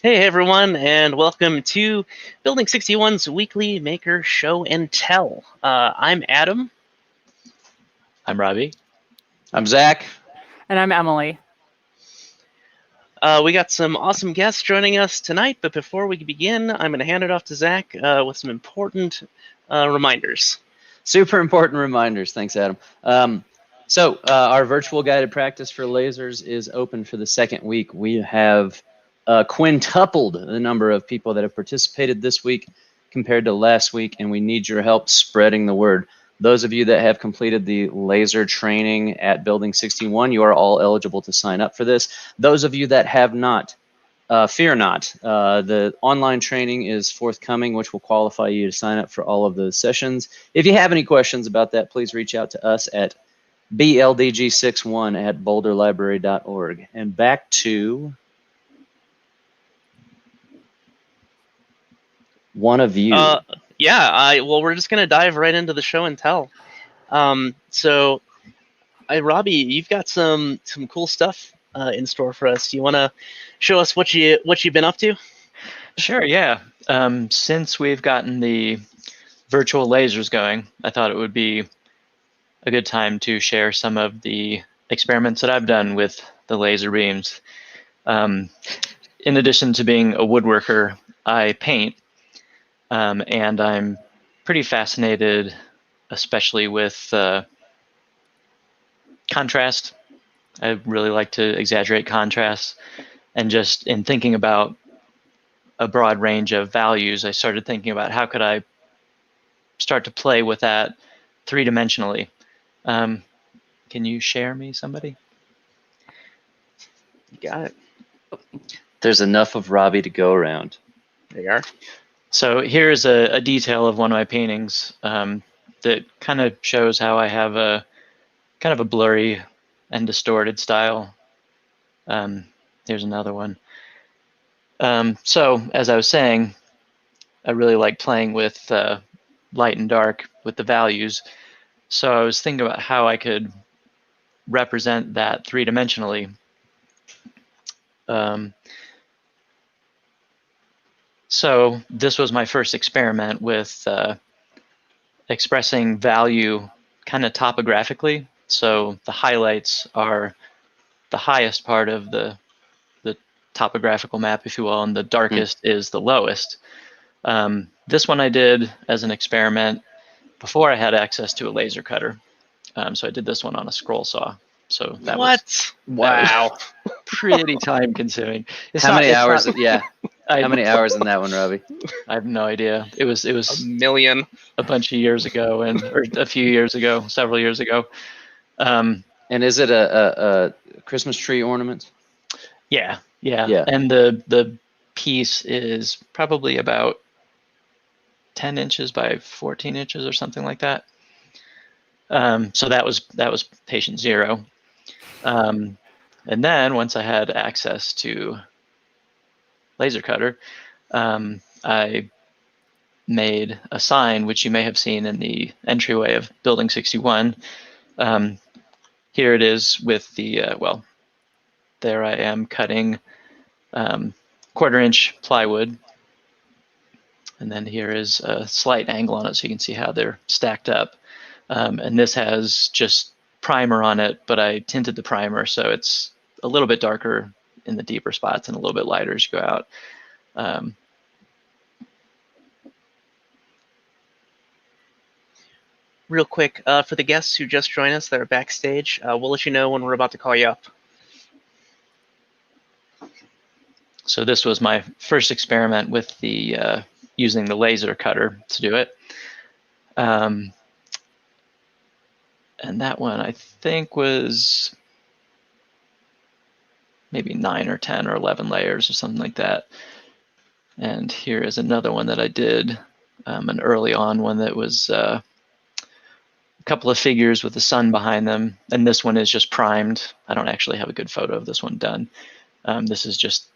Hey everyone, and welcome to Building 61's weekly Maker Show and Tell. I'm Adam. I'm Robby. I'm Zach. And I'm Emily. We got some awesome guests joining us tonight, but before we begin, I'm going to hand it off to Zach with some important reminders. Super important reminders. Thanks, Adam. Our virtual guided practice for lasers is open for the second week. We have quintupled the number of people that have participated this week compared to last week, and we need your help spreading the word. Those of you that have completed the laser training at Building 61, you are all eligible to sign up for this. Those of you that have not, fear not. The online training is forthcoming, which will qualify you to sign up for all of the sessions. If you have any questions about that, please reach out to us at BLDG61@boulderlibrary.org. And back to one of you. Well, we're just going to dive right into the show and tell. Robby, you've got some cool stuff in store for us. Do you want to show us what you've been up to? Sure, yeah. Since we've gotten the virtual lasers going, I thought it would be a good time to share some of the experiments that I've done with the laser beams. In addition to being a woodworker, I paint, and I'm pretty fascinated, especially with contrast. I really like to exaggerate contrast, and just in thinking about a broad range of values, I started thinking about how could I start to play with that three-dimensionally. Can you share me, somebody? You got it. There's enough of Robby to go around. There you are. So here's a detail of one of my paintings that kind of shows how I have a kind of a blurry and distorted style. Here's another one. So as I was saying, I really like playing with light and dark with the values. So I was thinking about how I could represent that three-dimensionally. So this was my first experiment with expressing value kind of topographically. So the highlights are the highest part of the topographical map, if you will, and the darkest is the lowest. This one I did as an experiment before I had access to a laser cutter. So I did this one on a scroll saw. So that was pretty time consuming. How many hours? Yeah. How many hours in that one, Robby? I have no idea. It was a million, a bunch of years ago, or a few years ago, several years ago. And is it a Christmas tree ornament? Yeah. And the piece is probably about 10 inches by 14 inches or something like that. So that was patient zero. And then once I had access to laser cutter, I made a sign, which you may have seen in the entryway of Building 61. Here it is with the, there I am cutting 1/4-inch plywood. And then here is a slight angle on it so you can see how they're stacked up. And this has just primer on it, but I tinted the primer so it's a little bit darker in the deeper spots and a little bit lighter as you go out. Real quick, for the guests who just joined us that are backstage, we'll let you know when we're about to call you up. So this was my first experiment with the using the laser cutter to do it. And that one I think was maybe 9 or 10 or 11 layers or something like that. And here is another one that I did, an early on one that was a couple of figures with the sun behind them. And this one is just primed. I don't actually have a good photo of this one done. This is just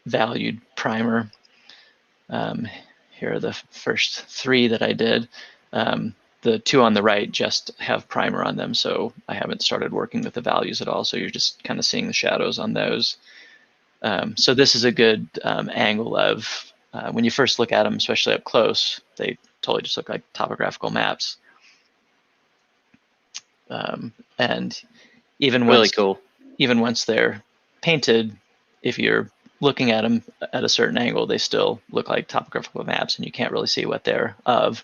valued primer. Here are the first 3 that I did. The 2 on the right just have primer on them, so I haven't started working with the values at all. So you're just kind of seeing the shadows on those. So this is a good angle of when you first look at them, especially up close, they totally just look like topographical maps. And even Really once, cool. even once they're painted, if you're looking at them at a certain angle, they still look like topographical maps, and you can't really see what they're of.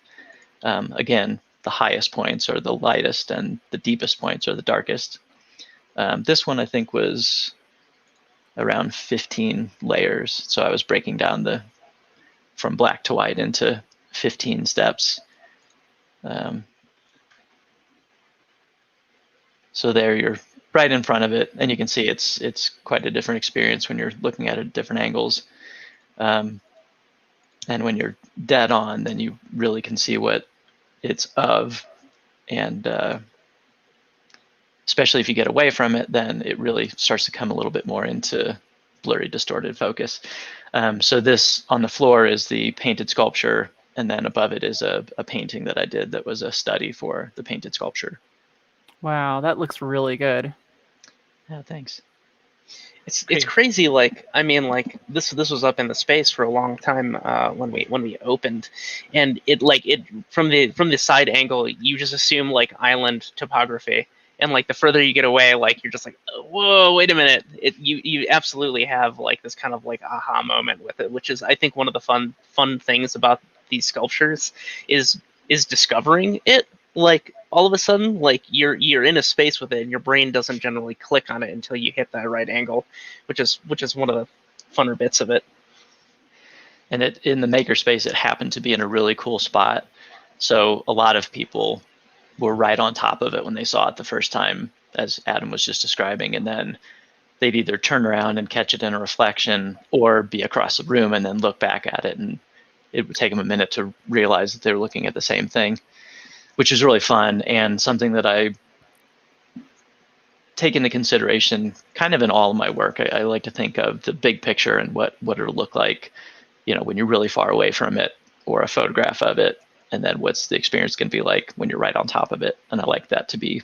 Again, the highest points are the lightest, and the deepest points are the darkest. This one I think was around 15 layers, so I was breaking down from black to white into 15 steps. So there you're right in front of it, and you can see it's quite a different experience when you're looking at it at different angles. And when you're dead on, then you really can see what it's of. And especially if you get away from it, then it really starts to come a little bit more into blurry, distorted focus. So this on the floor is the painted sculpture, and then above it is a painting that I did that was a study for the painted sculpture. Wow, that looks really good. Yeah, thanks. It's crazy. Like, I mean, like this was up in the space for a long time when we opened, and it from the side angle you just assume like island topography, and like the further you get away, like you're just like, whoa, wait a minute. You absolutely have like this kind of like aha moment with it, which is I think one of the fun things about these sculptures is discovering it. Like all of a sudden, like you're in a space with it, and your brain doesn't generally click on it until you hit that right angle, which is one of the funner bits of it. And in the makerspace, it happened to be in a really cool spot, so a lot of people were right on top of it when they saw it the first time, as Adam was just describing, and then they'd either turn around and catch it in a reflection, or be across the room and then look back at it, and it would take them a minute to realize that they were looking at the same thing, which is really fun and something that I take into consideration kind of in all of my work. I like to think of the big picture and what it'll look like, when you're really far away from it, or a photograph of it, and then what's the experience going to be like when you're right on top of it. And I like that to be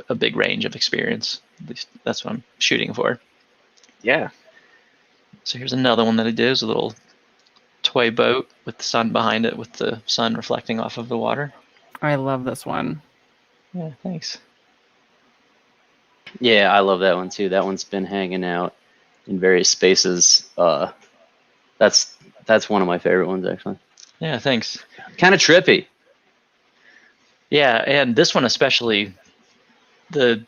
a big range of experience. At least that's what I'm shooting for. Yeah. So here's another one that I did. Is a little toy boat with the sun behind it, with the sun reflecting off of the water. I love this one. Yeah, thanks. Yeah, I love that one too. That one's been hanging out in various spaces. That's one of my favorite ones, actually. Yeah, thanks. Kind of trippy. Yeah, and this one especially, the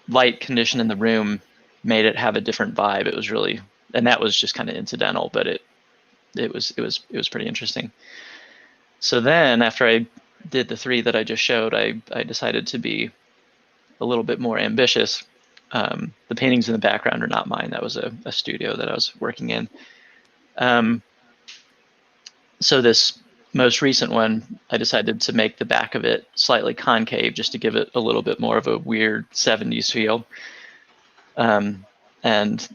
light condition in the room made it have a different vibe. It was really, and that was just kind of incidental, but it was pretty interesting. So then after I did the 3 that I just showed, I decided to be a little bit more ambitious. The paintings in the background are not mine. That was a studio that I was working in. So this most recent one, I decided to make the back of it slightly concave, just to give it a little bit more of a weird 70s feel. And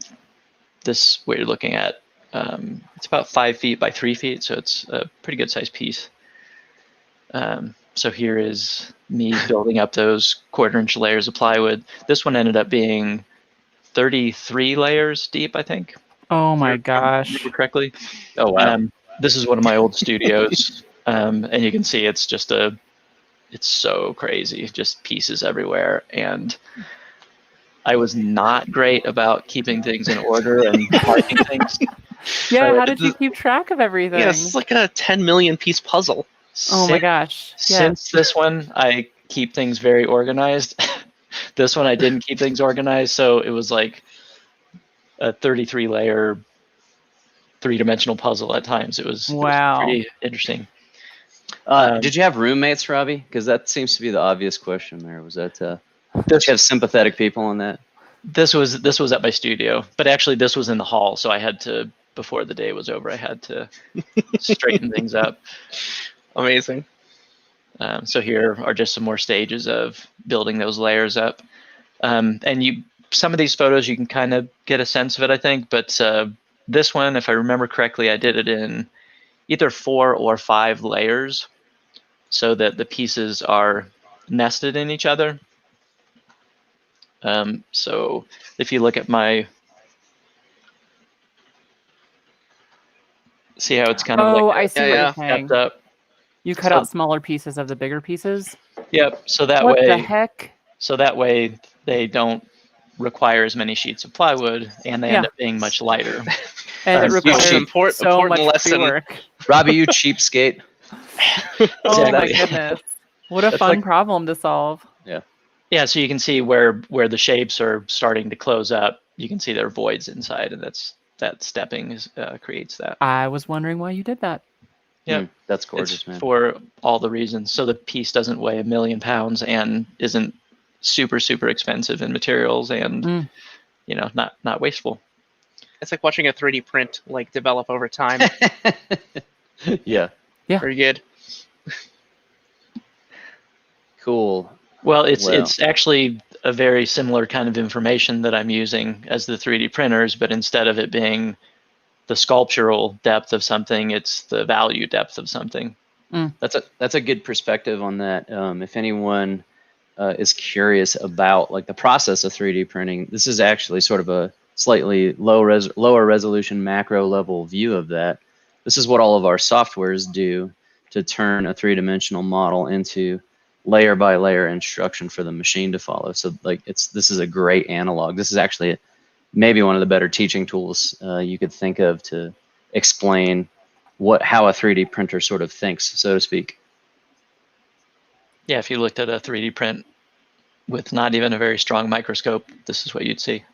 this, what you're looking at, it's about 5 feet by 3 feet, so it's a pretty good sized piece. So here is me building up those 1/4-inch layers of plywood. This one ended up being 33 layers deep, I think. Oh my gosh. Remember correctly. Oh, wow. This is one of my old studios, and you can see it's just it's so crazy, just pieces everywhere. And I was not great about keeping things in order and marking things. Yeah, how did you keep track of everything? Yeah, it's like a 10 million piece puzzle. Oh my gosh. Yeah. Since this one, I keep things very organized. This one, I didn't keep things organized, so it was like a 33-layer 3-dimensional puzzle at times. It was pretty interesting. Did you have roommates, Robby? Because that seems to be the obvious question there. Was that did you have sympathetic people on that? This was at my studio, but actually this was in the hall, so I had to, before the day was over, I had to straighten things up. Amazing. So here are just some more stages of building those layers up. And some of these photos you can kind of get a sense of it, I think, but this one, if I remember correctly, I did it in either 4 or 5 layers so that the pieces are nested in each other. So if you look at my See how it's kind of Oh, like I see what you're saying. stepped up. You cut out smaller pieces of the bigger pieces. Yep. So that What way, the heck? So that way they don't require as many sheets of plywood, and they end up being much lighter. And it requires so important much lesson. pre-work. Robbie, you cheapskate. Oh my goodness! What a fun problem to solve. Yeah. Yeah. So you can see where the shapes are starting to close up. You can see there are voids inside, and that stepping creates that. I was wondering why you did that. Yeah, that's gorgeous, man. For all the reasons. So the piece doesn't weigh 1,000,000 pounds and isn't super expensive in materials, and not wasteful. It's like watching a 3D print like develop over time. Yeah. Very good. Cool. Well, it's actually a very similar kind of information that I'm using as the 3D printers, but instead of it being the sculptural depth of something, it's the value depth of something. That's a good perspective on that. If anyone is curious about like the process of 3D printing, this is actually sort of a slightly lower resolution macro level view of that. This is what all of our softwares do to turn a three-dimensional model into layer by layer instruction for the machine to follow. So like this is a great analog. This is actually maybe one of the better teaching tools you could think of to explain how a 3D printer sort of thinks, so to speak. Yeah, if you looked at a 3D print with not even a very strong microscope, this is what you'd see.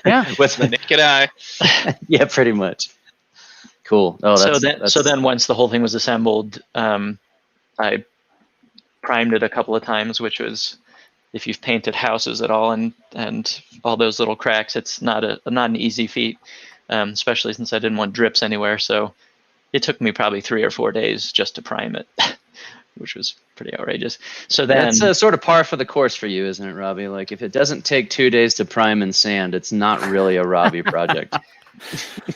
Yeah, with the naked eye. Yeah, pretty much. Cool. Oh, so then once the whole thing was assembled, I primed it a couple of times, which was, if you've painted houses at all and all those little cracks, it's not an easy feat, especially since I didn't want drips anywhere. So it took me probably 3 or 4 days just to prime it, which was pretty outrageous. So then that's sort of par for the course for you, isn't it, Robbie? Like if it doesn't take 2 days to prime and sand, it's not really a Robbie project.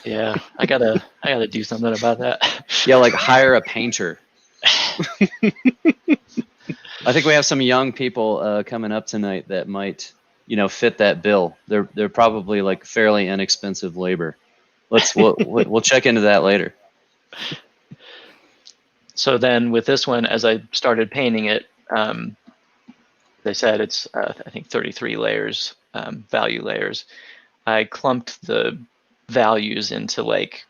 Yeah, I gotta do something about that. Yeah, like hire a painter. I think we have some young people coming up tonight that might, fit that bill. They're probably like fairly inexpensive labor. We'll check into that later. So then with this one, as I started painting it, they said it's I think 33 layers, value layers. I clumped the values into like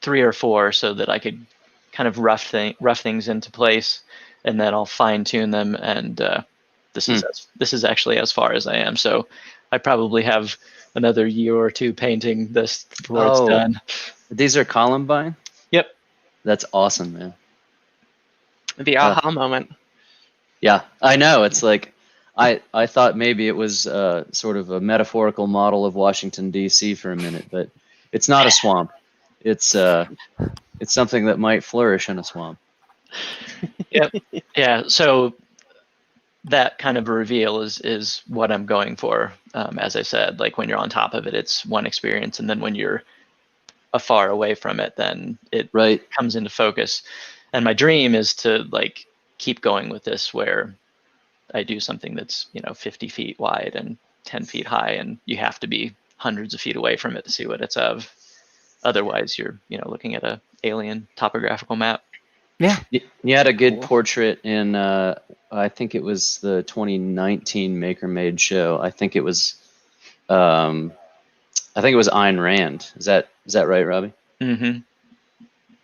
3 or 4 so that I could kind of rough things into place, and then I'll fine tune them. And this is actually as far as I am. So I probably have another year or 2 painting this before it's done. These are Columbine? Yep. That's awesome, man. The aha moment. Yeah, I know. It's like I thought maybe it was sort of a metaphorical model of Washington D.C. for a minute, but it's not a swamp. It's something that might flourish in a swamp. Yep. Yeah. So that kind of reveal is what I'm going for. As I said, like when you're on top of it, it's one experience, and then when you're afar away from it, then it comes into focus. And my dream is to like keep going with this, where I do something that's 50 feet wide and 10 feet high, and you have to be hundreds of feet away from it to see what it's of. Otherwise, you're looking at a alien topographical map. Yeah. You had a good portrait in I think it was the 2019 Maker Made show. I think it was Ayn Rand. Is that right, Robbie? Mm-hmm.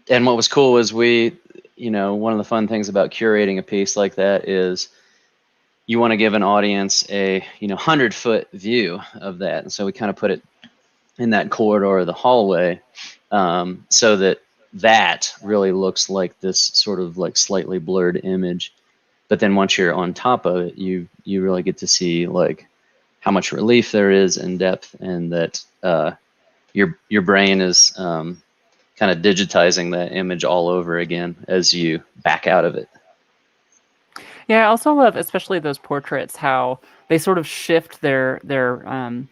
And what was cool was one of the fun things about curating a piece like that is you want to give an audience a 100-foot view of that, and so we kind of put it in that corridor of the hallway, so that really looks like this sort of like slightly blurred image. But then once you're on top of it, you really get to see like how much relief there is in depth, and that your brain is kind of digitizing that image all over again as you back out of it. Yeah, I also love, especially those portraits, how they sort of shift their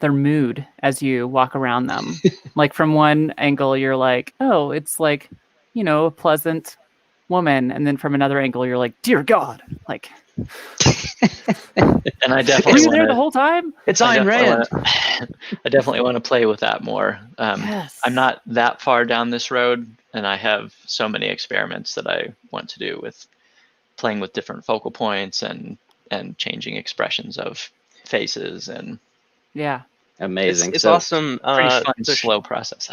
mood as you walk around them. Like from one angle, you're like, oh, it's like, a pleasant woman, and then from another angle you're like, dear God, like. And I Were definitely you there the whole time? It's Ayn Rand. I definitely want to play with that more. Yes. I'm not that far down this road, and I have so many experiments that I want to do with playing with different focal points and changing expressions of faces and Yeah. Amazing. It's So, awesome. pretty fun, slow process.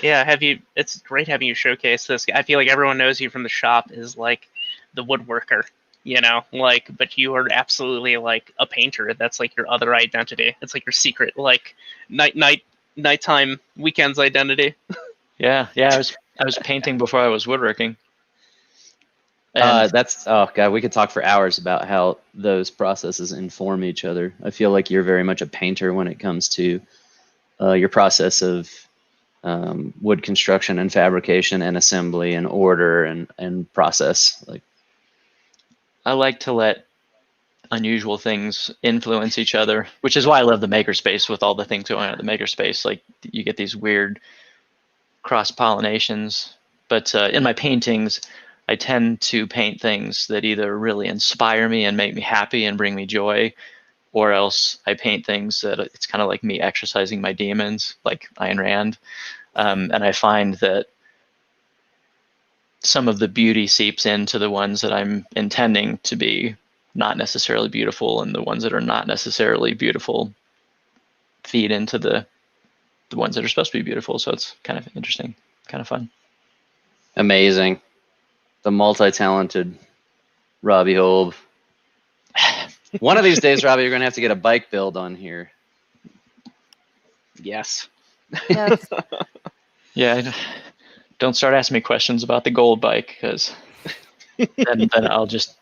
Yeah, it's great having you showcase this. I feel like everyone knows you from the shop as like the woodworker, you know, like, but you are absolutely like a painter. That's like your other identity. It's like your secret, like nighttime weekends identity. Yeah. I was painting before I was woodworking. And oh God, we could talk for hours about how those processes inform each other. I feel like you're very much a painter when it comes to your process of wood construction and fabrication and assembly and order and process. Like, I like to let unusual things influence each other, which is why I love the makerspace with all the things going on at the makerspace. Like you get these weird cross pollinations. But in my paintings, I tend to paint things that either really inspire me and make me happy and bring me joy, or else I paint things that it's kind of like me exercising my demons, like Ayn Rand. And I find that some of the beauty seeps into the ones that I'm intending to be not necessarily beautiful, and the ones that are not necessarily beautiful feed into the ones that are supposed to be beautiful. So it's kind of interesting, kind of fun. amazing. The multi-talented Robby Holb. One of these days, Robby, you're going to have to get a bike build on here. Yes. Yes. Yeah, don't start asking me questions about the gold bike, because then I'll just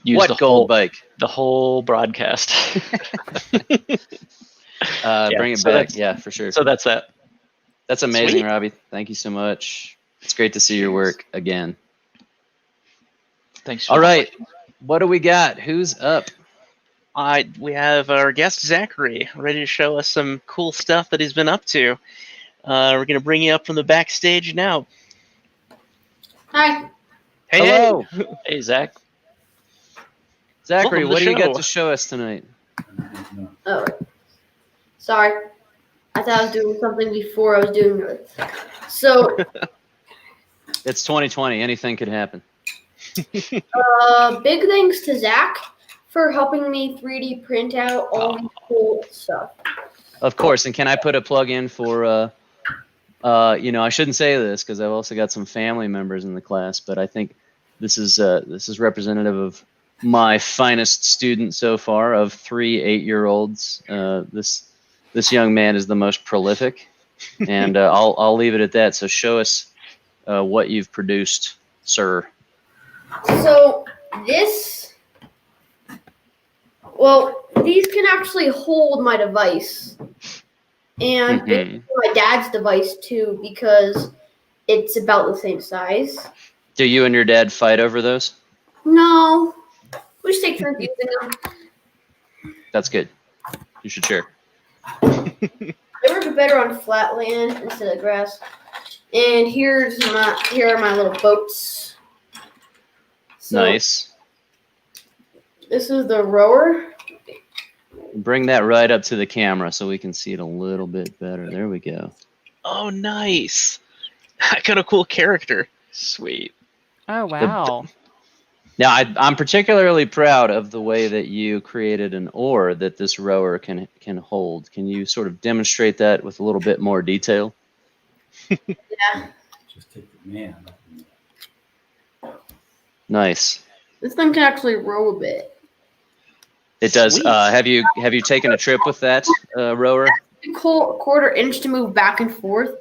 use What gold bike? The whole broadcast. Bring it back. Yeah, for sure. So that's that. That's amazing, Sweet. Robby. Thank you so much. It's great to see your work again. Thanks. All right. What do we got? Who's up? We have our guest Zachary ready to show us some cool stuff that he's been up to. We're gonna bring you up from the backstage now. Hi. Hey, Hello. Hey, Zach. Zachary, Welcome to what the do you got show. to show us tonight? Oh, sorry. I thought I was doing something before I was doing it. So, It's 2020. Anything could happen. big thanks to Zach for helping me 3D print out all these cool stuff. Of course. And can I put a plug in for, I shouldn't say this because I've also got some family members in the class, but I think this is representative of my finest student so far of 3 8-year-olds. This young man is the most prolific, and I'll leave it at that. So show us what you've produced, sir. So, these can actually hold my device. And my dad's device, too, because it's about the same size. Do you and your dad fight over those? No. We just take turns using them. That's good. You should share. They work better on flat land instead of grass. And here are my little boats. So Nice. this is the rower. Bring that right up to the camera so we can see it a little bit better. There we go. Oh, nice. I got a cool character. Sweet. Oh, wow. Now, I'm particularly proud of the way that you created an oar that this rower can hold. Can you sort of demonstrate that with a little bit more detail? Yeah. Just take the man. Nice. This thing can actually row a bit. It does. Sweet. Have you taken a trip with that rower? Quarter inch to move back and forth,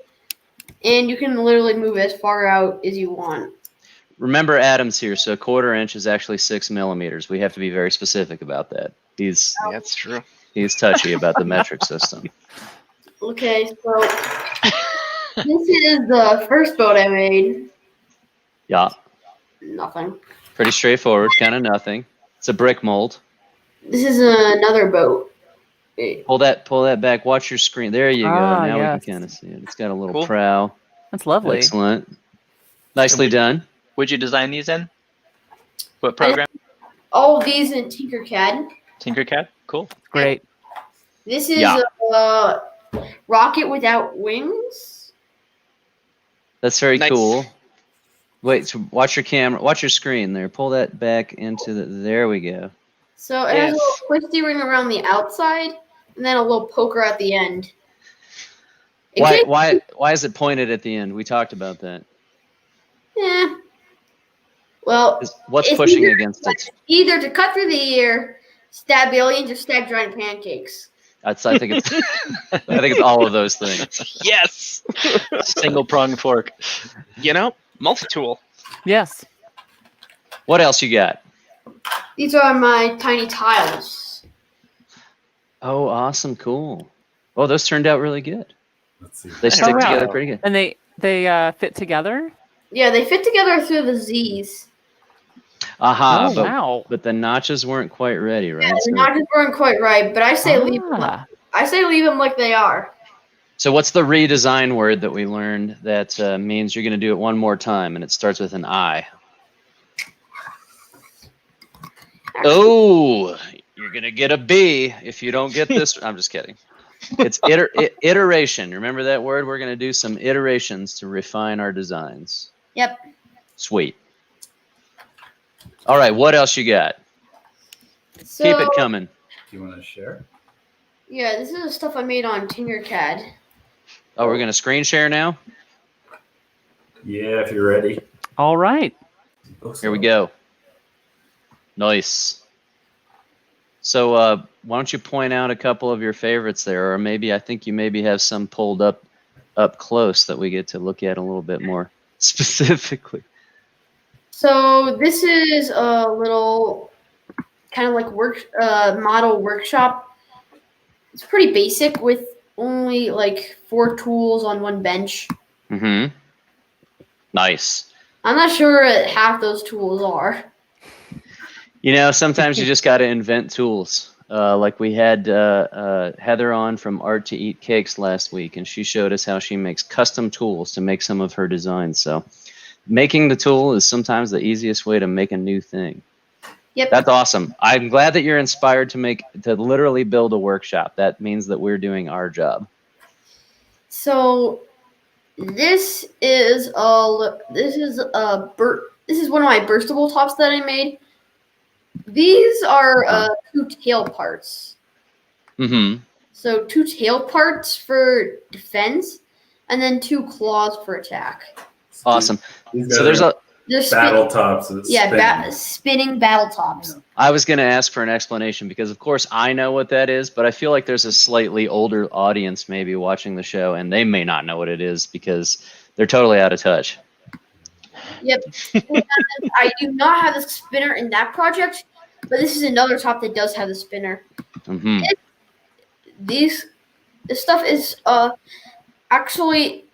and you can literally move as far out as you want. Remember, Adam's here, so a 1/4 inch is actually 6 millimeters. We have to be very specific about that. He's That's true. touchy about the metric system. Okay, so this is the first boat I made. Yeah, Nothing. pretty straightforward, kind of nothing. It's a brick mold. This is another boat. Pull that back. Watch your screen. There you go. Ah, Now yes. we can kind of see it. It's got a little Cool. prow. That's lovely. Excellent. Nicely done. Would you design these in? What program? All of these in Tinkercad. Tinkercad? Cool. Great. This is a rocket without wings. That's very Nice. cool. Wait, so watch your camera, watch your screen there. Pull that back into the, there we go. So it has a little twisty ring around the outside, and then a little poker at the end. Why is it pointed at the end? We talked about that. Yeah. Well, What's it's pushing either, against it? Either to cut through the air, stab aliens, or stab giant pancakes. I think it's I think it's all of those things. Yes. Single pronged fork. You know, multi-tool. Yes. What else you got? These are my tiny tiles. Oh, awesome, cool. Oh, those turned out really good. Let's see. They stick wow. together pretty good. And they fit together? Yeah, they fit together through the Z's. Aha, Oh, wow. but the notches weren't quite ready, right? Yeah, the notches weren't quite right, but I say leave them. Ah. I say leave them like they are. So what's the redesign word that we learned that means you're going to do it one more time, and it starts with an I? Oh, you're going to get a B if you don't get this. I'm just kidding. It's iteration. Remember that word? We're going to do some iterations to refine our designs. Yep. Sweet. All right, what else you got? So, Keep it coming. Do you want to share? Yeah, this is the stuff I made on Tinkercad. Oh, we're going to screen share now? Yeah, if you're ready. All right. Here we go. Nice. So why don't you point out a couple of your favorites there, or maybe I think you maybe have some pulled up close that we get to look at a little bit more specifically. So this is a little kind of like model workshop. It's pretty basic with only like 4 tools on one bench. Mm-hmm. Nice. I'm not sure what half those tools are. You know, sometimes you just got to invent tools. Like we had Heather on from Art to Eat Cakes last week, and she showed us how she makes custom tools to make some of her designs. So making the tool is sometimes the easiest way to make a new thing. Yep. That's awesome. I'm glad that you're inspired to literally build a workshop. That means that we're doing our job. So this is one of my burstable tops that I made. These are 2 tail parts. Mm-hmm. So 2 tail parts for defense, and then 2 claws for attack. Awesome. So there's battle tops. Spinning battle tops. I was going to ask for an explanation because, of course, I know what that is, but I feel like there's a slightly older audience maybe watching the show, and they may not know what it is because they're totally out of touch. Yep. I do not have the spinner in that project, but this is another top that does have the spinner. Mm-hmm. This stuff is actually,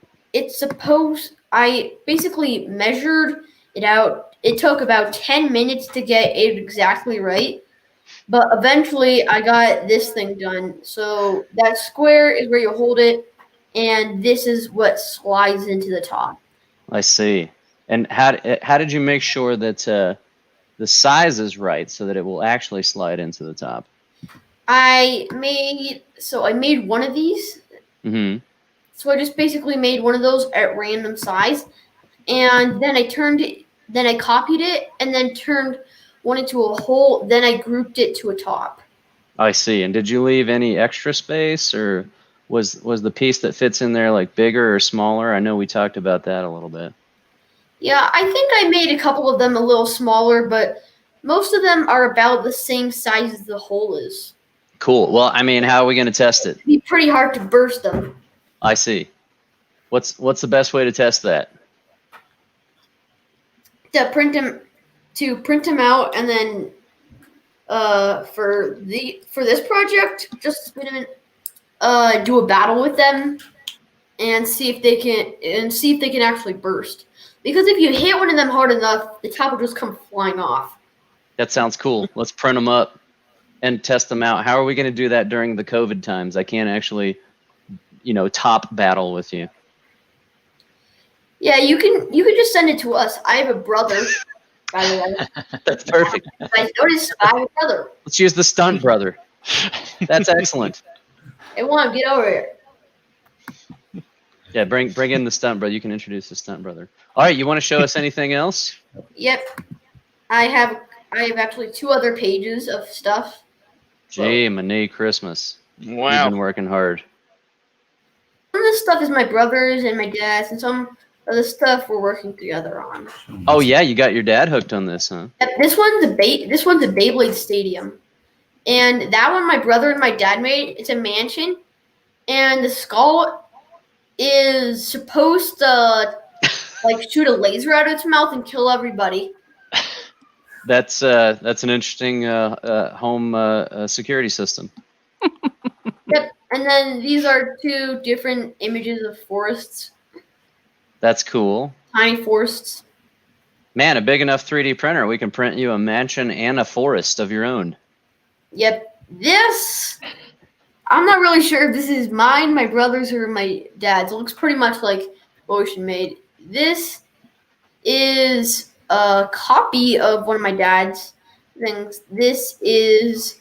I basically measured it out. It took about 10 minutes to get it exactly right, but eventually I got this thing done. So that square is where you hold it, and this is what slides into the top. I see. And how did you make sure that the size is right so that it will actually slide into the top? I made one of these. Mm-hmm. So I just basically made one of those at random size, and then I copied it, and then turned one into a hole. Then I grouped it to a top. I see. And did you leave any extra space, or was the piece that fits in there like bigger or smaller? I know we talked about that a little bit. Yeah, I think I made a couple of them a little smaller, but most of them are about the same size as the hole is. Cool. Well, I mean, how are we going to test it? It'd be pretty hard to burst them. I see. What's the best way to test that? To print them out, and then for this project, just spin them in, do a battle with them, and see if they can actually burst. Because if you hit one of them hard enough, the top will just come flying off. That sounds cool. Let's print them up and test them out. How are we going to do that during the COVID times? I can't actually, top battle with you. Yeah, you can just send it to us. I have a brother, by the way. That's perfect. I noticed I have a brother. Let's use the stunt brother. That's excellent. Hey, Juan, get over here. Yeah, bring in the stunt brother. You can introduce the stunt brother. All right, you want to show us anything else? Yep. I have actually 2 other pages of stuff. Gee, Marie Christmas. Wow. You've been working hard. Some of this stuff is my brother's and my dad's, and some of the stuff we're working together on. Oh yeah, you got your dad hooked on this, huh? Yep, this one's a Beyblade Stadium, and that one my brother and my dad made. It's a mansion, and the skull is supposed to like shoot a laser out of its mouth and kill everybody. That's an interesting home security system. Yep, and then these are 2 different images of forests. That's cool. Tiny forests. Man, a big enough 3D printer, we can print you a mansion and a forest of your own. Yep, this. I'm not really sure if this is mine, my brother's, or my dad's. It looks pretty much like Ocean made. This is a copy of one of my dad's things. This is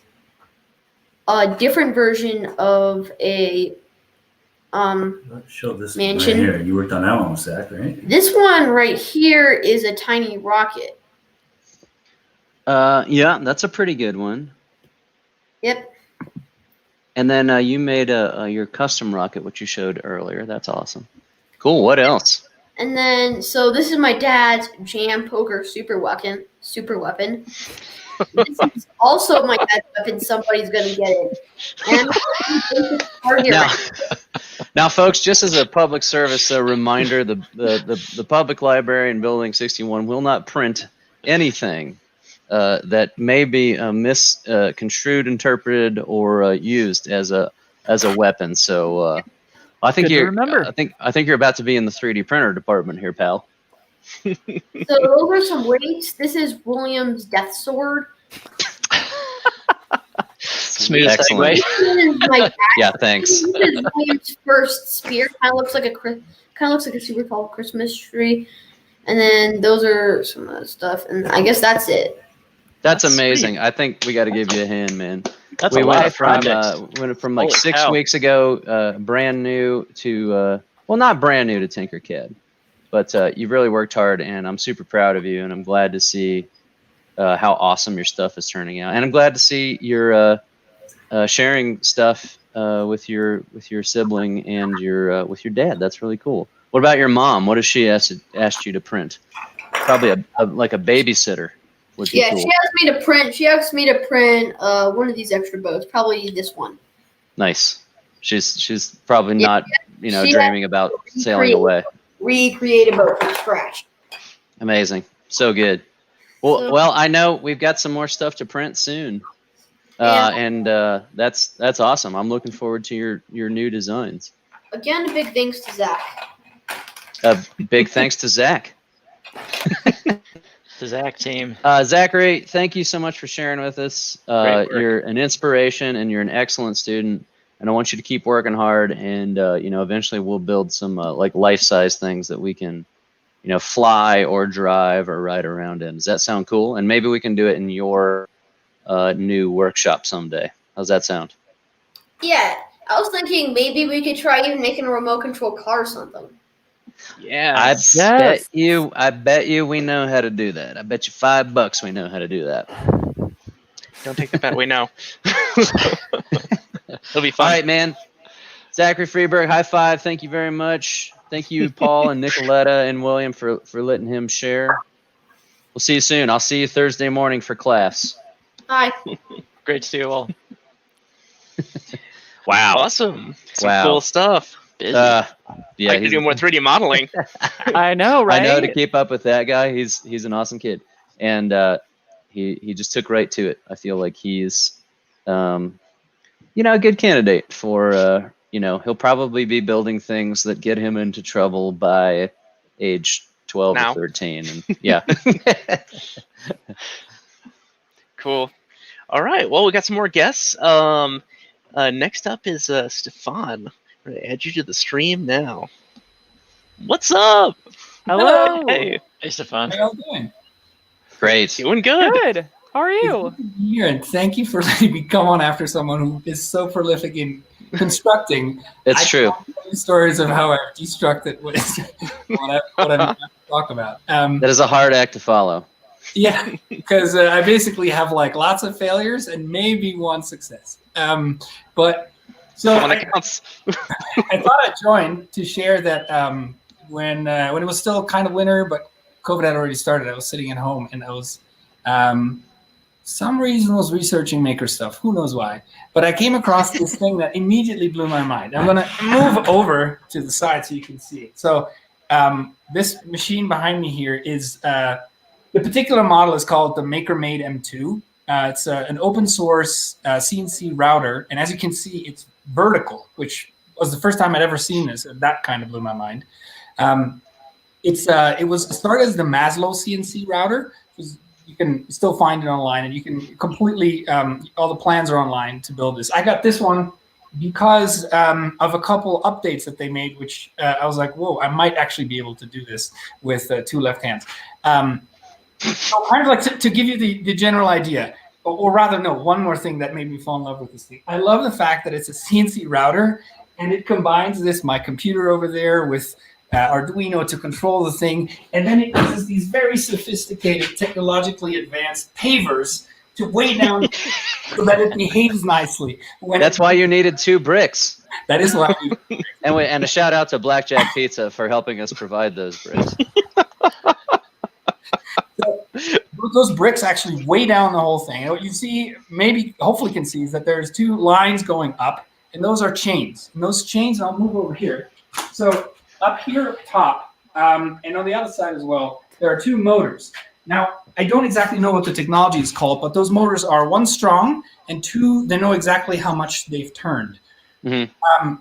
a different version of a Show this mansion. one right here. You worked on that one, Zach, right? This one right here is a tiny rocket. Yeah, that's a pretty good one. Yep. And then you made your custom rocket, which you showed earlier. That's awesome. Cool. What else? And then, so this is my dad's jam poker super weapon. This is also my dad's weapon. Somebody's gonna get it. And now, folks, just as a public service reminder, the public library in Building 61 will not print anything that may be misconstrued, interpreted, or used as a weapon. So I think I think you're about to be in the 3D printer department here, pal. So those are some weights. This is William's death sword. Smooth segue. Yeah, thanks. This is William's first spear. Kind of looks like a super tall Christmas tree. And then those are some of the stuff. And I guess that's it. That's amazing. Sweet. I think we got to give you a hand, man. That's a lot of projects. Went from like 6 weeks ago, brand new to well, not brand new to Tinkercad, but you've really worked hard, and I'm super proud of you, and I'm glad to see how awesome your stuff is turning out, and I'm glad to see your sharing stuff with your sibling and your with your dad. That's really cool. What about your mom? What has she asked you to print? Probably like a babysitter. Yeah, cool. She asked me to print one of these extra boats, probably this one. Nice. She's probably not, dreaming about sailing away. Recreate a boat from scratch. Amazing. So good. Well, I know we've got some more stuff to print soon. And that's awesome. I'm looking forward to your new designs. Again, a big thanks to Zach. A big thanks to Zach. The Zach team. Zachary, thank you so much for sharing with us. You're an inspiration, and you're an excellent student. And I want you to keep working hard. And eventually we'll build some like life-size things that we can, fly or drive or ride around in. Does that sound cool? And maybe we can do it in your new workshop someday. How's that sound? Yeah, I was thinking maybe we could try even making a remote control car or something. Yeah, I bet you we know how to do that. I bet you $5 we know how to do that. Don't take the bet. We know. It'll be fun. All right, man. Zachary Freeberg, high five. Thank you very much. Thank you, Paul and Nicoletta and William for letting him share. We'll see you soon. I'll see you Thursday morning for class. Hi. Great to see you all. Wow. Awesome. Some cool stuff. Yeah, I could do more 3D modeling. I know, right? I know, to keep up with that guy. He's an awesome kid, and he just took right to it. I feel like he's a good candidate for he'll probably be building things that get him into trouble by age 12 or 13. And yeah. Cool. All right. Well, we got some more guests. Next up is Stephan. I'm going to add you to the stream now. What's up? Hello. Hey, Stephan. How y'all doing? Great. doing good. Good. How are It's you? good to be here, and thank you for letting me come on after someone who is so prolific in constructing. It's true. I tell stories of how I've destructed what I'm about to talk about. That is a hard act to follow. Yeah, because I basically have like lots of failures and maybe one success. But so One that counts. I thought I'd join to share that when it was still kind of winter, but COVID had already started. I was sitting at home and I was, some reason was researching maker stuff. Who knows why? But I came across this thing that immediately blew my mind. I'm gonna move over to the side so you can see it. So this machine behind me here is, the particular model is called the MakerMade M2. It's an open source CNC router. And as you can see, it's vertical, which was the first time I'd ever seen this. And that kind of blew my mind. It was started as the Maslow CNC router. You can still find it online, and you can completely, all the plans are online to build this. I got this one because of a couple updates that they made, which I was like, whoa, I might actually be able to do this with 2 left hands. So kind of like to give you the general idea, or rather, no, one more thing that made me fall in love with this thing. I love the fact that it's a CNC router, and it combines my computer over there with Arduino to control the thing, and then it uses these very sophisticated, technologically advanced pavers to weigh down so that it behaves nicely. That's why you needed 2 bricks. That is why. And a shout out to Blackjack Pizza for helping us provide those bricks. Those bricks actually weigh down the whole thing. And what you see, hopefully can see, is that there's 2 lines going up, and those are chains. And those chains, I'll move over here. So up here up top, and on the other side as well, there are 2 motors. Now, I don't exactly know what the technology is called, but those motors are 1 strong, and 2, they know exactly how much they've turned. Mm-hmm.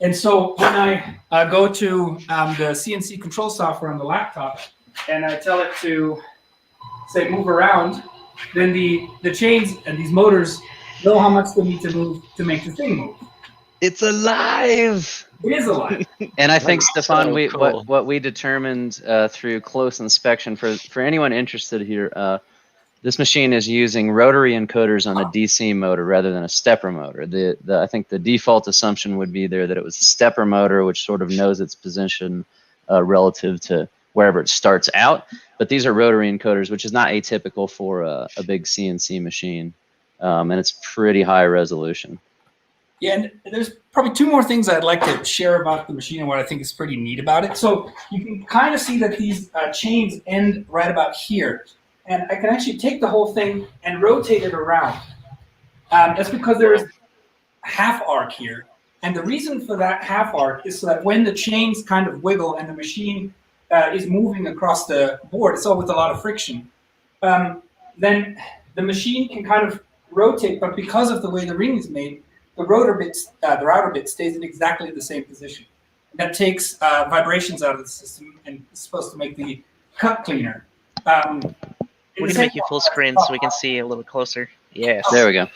And so when I go to the CNC control software on the laptop, and I tell it to, say, move around, then the chains and these motors know how much they need to move to make the thing move. It's alive. It is alive. And I think, Stephan, so cool. what we determined through close inspection, for anyone interested here, this machine is using rotary encoders on a DC motor rather than a stepper motor. I think the default assumption would be there that it was a stepper motor, which sort of knows its position relative to wherever it starts out. But these are rotary encoders, which is not atypical for a big CNC machine. And it's pretty high resolution. Yeah, and there's probably 2 more things I'd like to share about the machine and what I think is pretty neat about it. So you can kind of see that these chains end right about here. And I can actually take the whole thing and rotate it around. That's because there's a half arc here. And the reason for that half arc is so that when the chains kind of wiggle and the machine is moving across the board, it's all with a lot of friction, then the machine can kind of rotate, but because of the way the ring is made, the router bit stays in exactly the same position. That takes vibrations out of the system and is supposed to make the cut cleaner. We can make you full screen so we can see a little closer. Yes. There we go.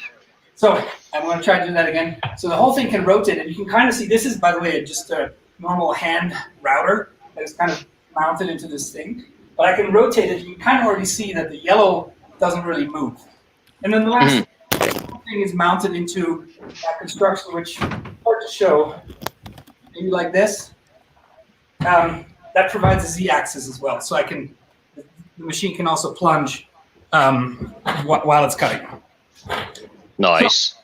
So I'm going to try to do that again. So the whole thing can rotate, and you can kind of see, this is, by the way, just a normal hand router that is kind of mounted into this thing. But I can rotate it. You can kind of already see that the yellow doesn't really move. And then the last thing is mounted into that construction, which is hard to show. Maybe like this. That provides a Z-axis as well, so the machine can also plunge while it's cutting. Nice.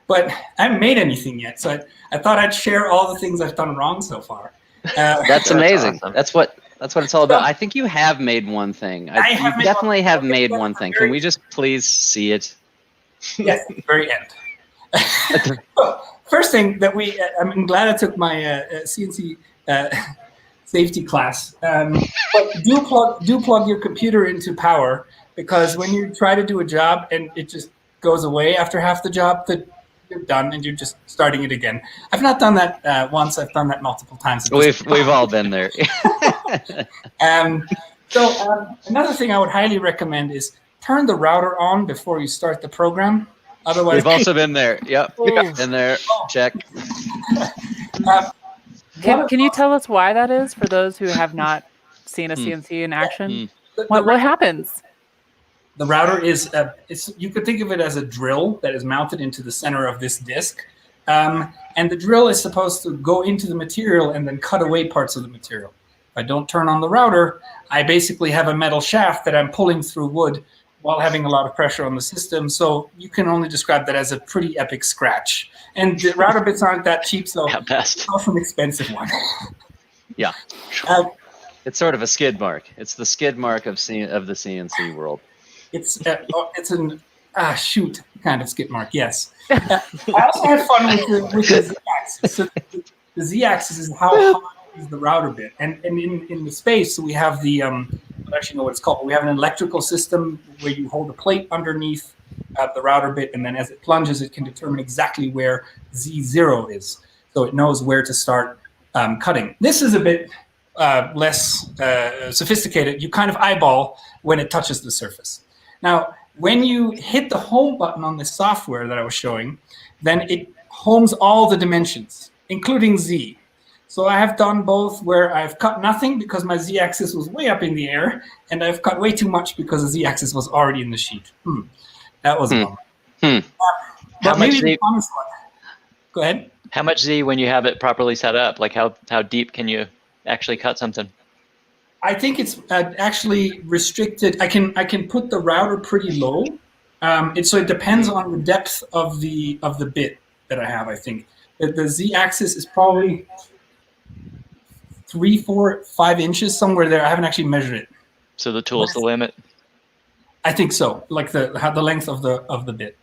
But I haven't made anything yet, so I thought I'd share all the things I've done wrong so far. That's amazing. Awesome. That's what it's all about. I think you have made one thing. You definitely have made one thing. Can we just please see it? Yes, at the very end. First thing that I'm glad I took my CNC safety class. But do plug your computer into power, because when you try to do a job and it just goes away after half the job, that you're done and you're just starting it again. I've not done that once. I've done that multiple times. We've all been there. So another thing I would highly recommend is turn the router on before you start the program. Otherwise, we've also been there. Yep, been there. Check. Can you tell us why that is for those who have not seeing a CNC in action? The What happens? The router is, you could think of it as a drill that is mounted into the center of this disc. And the drill is supposed to go into the material and then cut away parts of the material. If I don't turn on the router, I basically have a metal shaft that I'm pulling through wood while having a lot of pressure on the system. So you can only describe that as a pretty epic scratch. And the router bits aren't that cheap, so it's also an expensive one. Yeah. It's sort of a skid mark. It's the skid mark of the CNC world. It's an shoot kind of skid mark, yes. I also had fun with the Z-axis. So the Z-axis is how high is the router bit. And in the space, we have the, I don't actually know what it's called, but we have an electrical system where you hold a plate underneath the router bit, and then as it plunges, it can determine exactly where Z0 is. So it knows where to start cutting. This is a bit less sophisticated. You kind of eyeball when it touches the surface. Now, when you hit the home button on the software that I was showing, then it homes all the dimensions, including Z. So I have done both where I've cut nothing because my Z-axis was way up in the air, and I've cut way too much because the Z-axis was already in the sheet. That was a bummer. How much Z? Go ahead. How much Z when you have it properly set up? Like how deep can you actually cut something? I think it's actually restricted. I can put the router pretty low. So it depends on the depth of the bit that I have. I think the Z-axis is probably 3, 4, 5 inches somewhere there. I haven't actually measured it. So the tool's the limit. I think so. Like the length of the bit.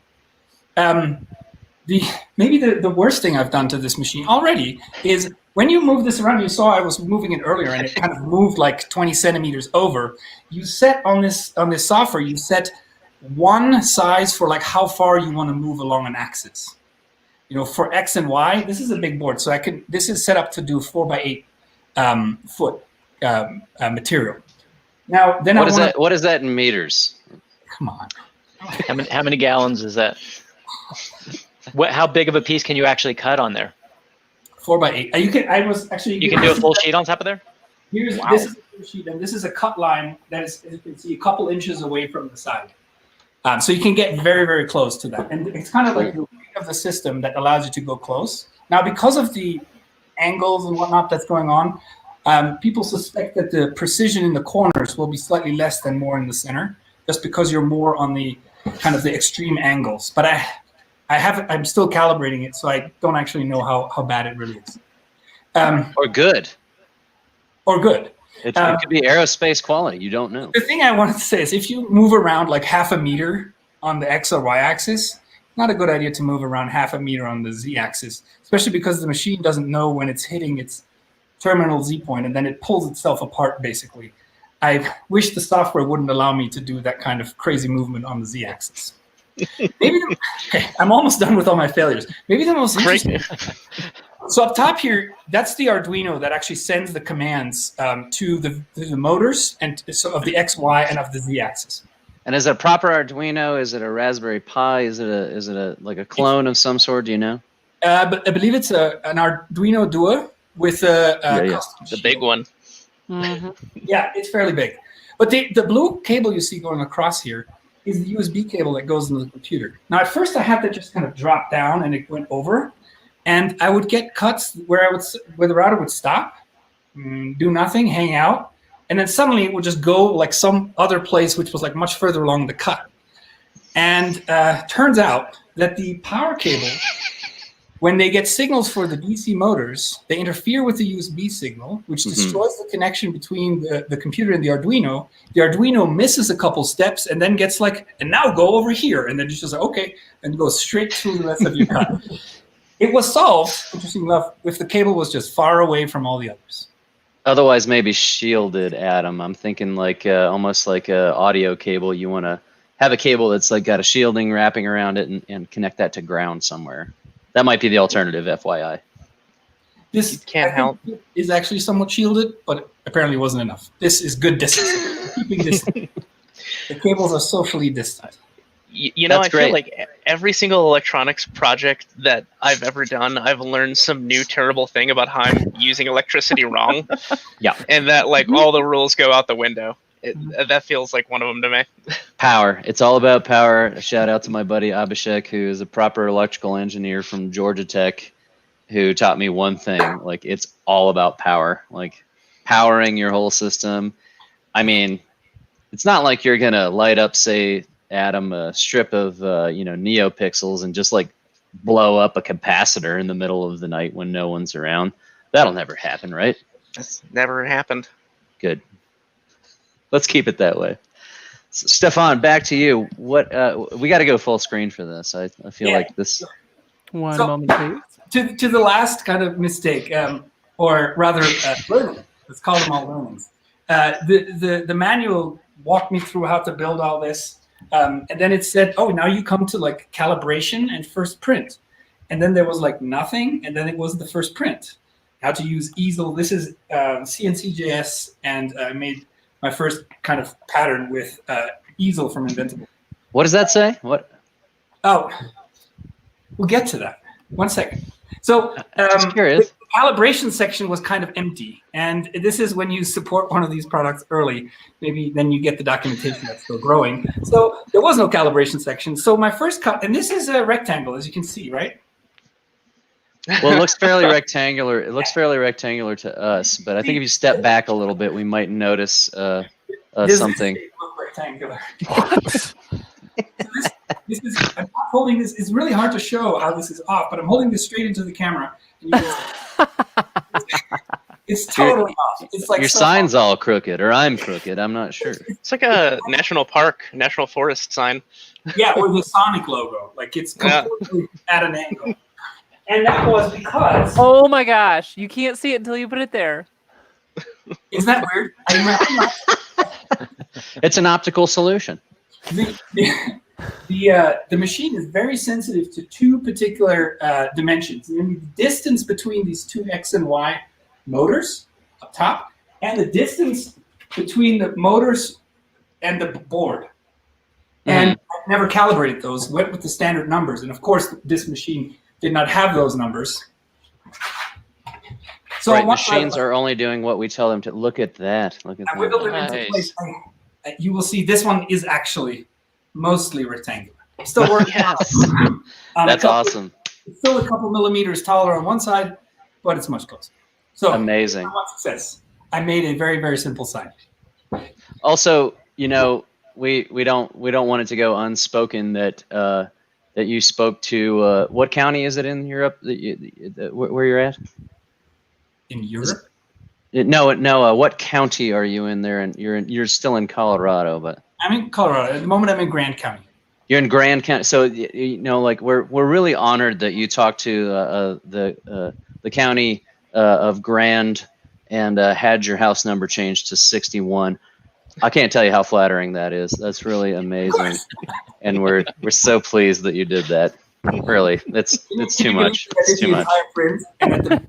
Maybe the worst thing I've done to this machine already is when you move this around. You saw I was moving it earlier, and it kind of moved like 20 centimeters over. You set on this software, you set one size for like how far you want to move along an axis. You know, for X and Y, this is a big board, so this is set up to do 4x8 foot material. Now, then what is that in meters? Come on. How many gallons is that? How big of a piece can you actually cut on there? 4x8. You can do a full sheet on top of there? This is a full sheet, and this is a cut line that is, as you can see, a couple inches away from the side. So you can get very, very close to that. And it's kind of like the weight of the system that allows you to go close. Now, because of the angles and whatnot that's going on, people suspect that the precision in the corners will be slightly less than more in the center, just because you're more on the kind of the extreme angles. But I'm still calibrating it, so I don't actually know how bad it really is. Or good. Or good. It could be aerospace quality. You don't know. The thing I wanted to say is if you move around like half a meter on the X or Y axis, not a good idea to move around half a meter on the Z axis, especially because the machine doesn't know when it's hitting its terminal Z point, and then it pulls itself apart, basically. I wish the software wouldn't allow me to do that kind of crazy movement on the Z axis. Okay, I'm almost done with all my failures. Maybe the most interesting. So up top here, that's the Arduino that actually sends the commands to the motors and so of the X, Y, and of the Z axis. And is it a proper Arduino? Is it a Raspberry Pi? Is it a like a clone of some sort? Do you know? But I believe it's an Arduino Duo with a the big one. Mm-hmm. Yeah, it's fairly big. But the blue cable you see going across here is the USB cable that goes into the computer. Now, at first, I had that just kind of drop down and it went over, and I would get cuts where the router would stop, do nothing, hang out, and then suddenly it would just go like some other place which was like much further along the cut. And turns out that the power cable, when they get signals for the DC motors, they interfere with the USB signal, which destroys the connection between the computer and the Arduino. The Arduino misses a couple steps and then gets like, and now go over here. And then it's just like, okay, and goes straight through the rest of your cut. It was solved, interesting enough, if the cable was just far away from all the others. Otherwise, maybe shielded, Adam. I'm thinking like almost like a audio cable. You want to have a cable that's like got a shielding wrapping around it and connect that to ground somewhere. That might be the alternative, FYI. This can't help. Is actually somewhat shielded, but apparently wasn't enough. This is good distance. Keeping distance. The cables are socially distant. You know, That's I feel great. like every single electronics project that I've ever done, I've learned some new terrible thing about how I'm using electricity wrong. Yeah. And that, like, all the rules go out the window. That feels like one of them to me. Power. It's all about power. A shout out to my buddy Abhishek, who is a proper electrical engineer from Georgia Tech, who taught me one thing. Like, it's all about power. Like, powering your whole system. I mean, it's not like you're gonna light up, say, Adam, a strip of neopixels and just like blow up a capacitor in the middle of the night when no one's around. That'll never happen, right? That's never happened. Good. Let's keep it that way. Stephan, back to you. What we got to go full screen for this. I feel like this. One moment, please. To the last kind of mistake, or rather learning. Let's call them all learnings. The manual walked me through how to build all this. And then it said, oh, now you come to like calibration and first print. And then there was like nothing. And then it was the first print. How to use easel. This is CNCJS. And I made my first kind of pattern with easel from Inventable. What does that say? What? Oh, we'll get to that. 1 second. So Just curious. the calibration section was kind of empty. And this is when you support one of these products early. Maybe then you get the documentation that's still growing. So there was no calibration section. So my first cut, and this is a rectangle, as you can see, right? Well, it looks fairly rectangular. It looks fairly rectangular to us, but I think if you step back a little bit, we might notice something. Rectangular. This is, I'm not holding this. It's really hard to show how this is off, but I'm holding this straight into the camera. And you can see it's totally off. It's like your sign's all crooked, or I'm crooked. I'm not sure. It's like a national park, national forest sign. Yeah, or the Sonic logo. Like it's completely at an angle. And that was because. Oh my gosh! You can't see it until you put it there. Isn't that weird? It's an optical solution. The machine is very sensitive to two particular dimensions. The distance between these two X and Y motors up top, and the distance between the motors and the board. And I never calibrated those, went with the standard numbers. And of course, this machine did not have those numbers. So right, machines are only doing what we tell them to. Look at that. Look at I wiggled them into place. You will see this one is actually mostly rectangular. Still working. Yes. That's awesome. It's still a couple millimeters taller on one side, but it's much closer. So amazing. Success. I made a very, very simple sign. Also, you know, we don't want it to go unspoken that that you spoke to what county is it in Europe where you're at? In Europe? No. What county are you in there? And you're still in Colorado, but I'm in Colorado. At the moment, I'm in Grand County. You're in Grand County, so you know, like we're really honored that you talked to the county of Grand and had your house number changed to 61. I can't tell you how flattering that is. That's really amazing, and we're so pleased that you did that. Really, it's too much. It's too much. And at the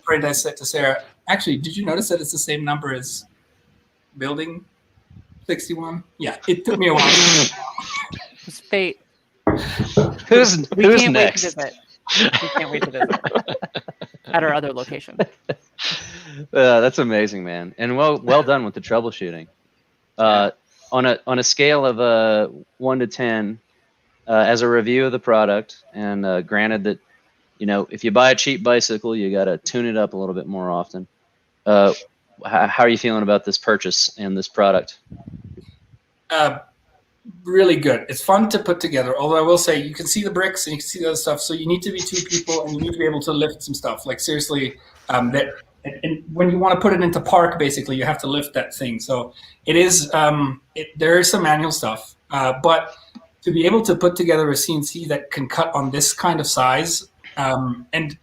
print, I said to Sarah, actually, did you notice that it's the same number as building 61? Yeah, it took me a while. It's fate. Who's next? We can't wait to visit at our other location. That's amazing, man, and well done with the troubleshooting. On a scale of 1 to 10, as a review of the product, and granted that, you know, if you buy a cheap bicycle, you got to tune it up a little bit more often. How are you feeling about this purchase and this product? Really good. It's fun to put together. Although I will say, you can see the bricks and you can see the other stuff. So you need to be two people and you need to be able to lift some stuff. Like seriously, and when you want to put it into park, basically you have to lift that thing. So it is. There is some manual stuff, but to be able to put together a CNC that can cut on this kind of size, and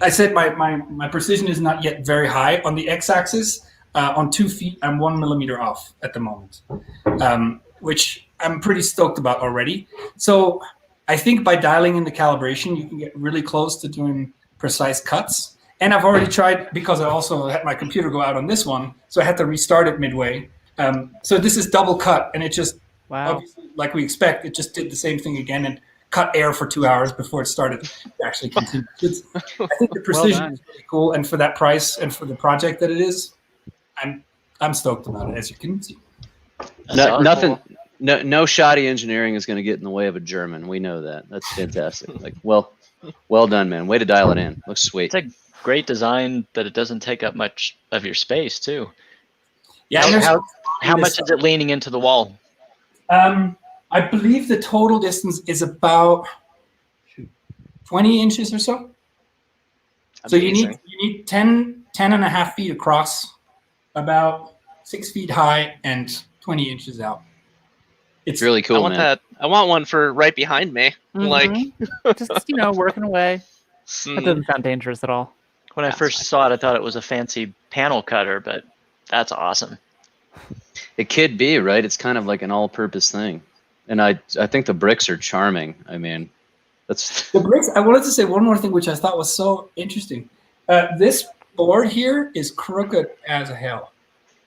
I said my precision is not yet very high on the x-axis. On 2 feet, I'm 1 millimeter off at the moment, which I'm pretty stoked about already. So I think by dialing in the calibration, you can get really close to doing precise cuts. And I've already tried, because I also had my computer go out on this one, so I had to restart it midway. So this is double cut, and it just Wow. Obviously, like we expect, it just did the same thing again and cut air for 2 hours before it started to actually continue. I think the precision is really cool, and for that price and for the project that it is, I'm stoked about it, as you can see. No shoddy engineering is going to get in the way of a German. We know that. That's fantastic. Like, well done, man. Way to dial it in. Looks sweet. It's a great design, but it doesn't take up much of your space too. Yeah. How much is it leaning into the wall? I believe the total distance is about 20 inches or so. So you need 10 and a half feet across, about 6 feet high, and 20 inches out. It's really cool, man. I want one for right behind me. Like, just working away. That doesn't sound dangerous at all. When I first saw it, I thought it was a fancy panel cutter, but that's awesome. It could be, right? It's kind of like an all-purpose thing, and I think the bricks are charming. I mean, that's the bricks. I wanted to say one more thing, which I thought was so interesting. This board here is crooked as hell.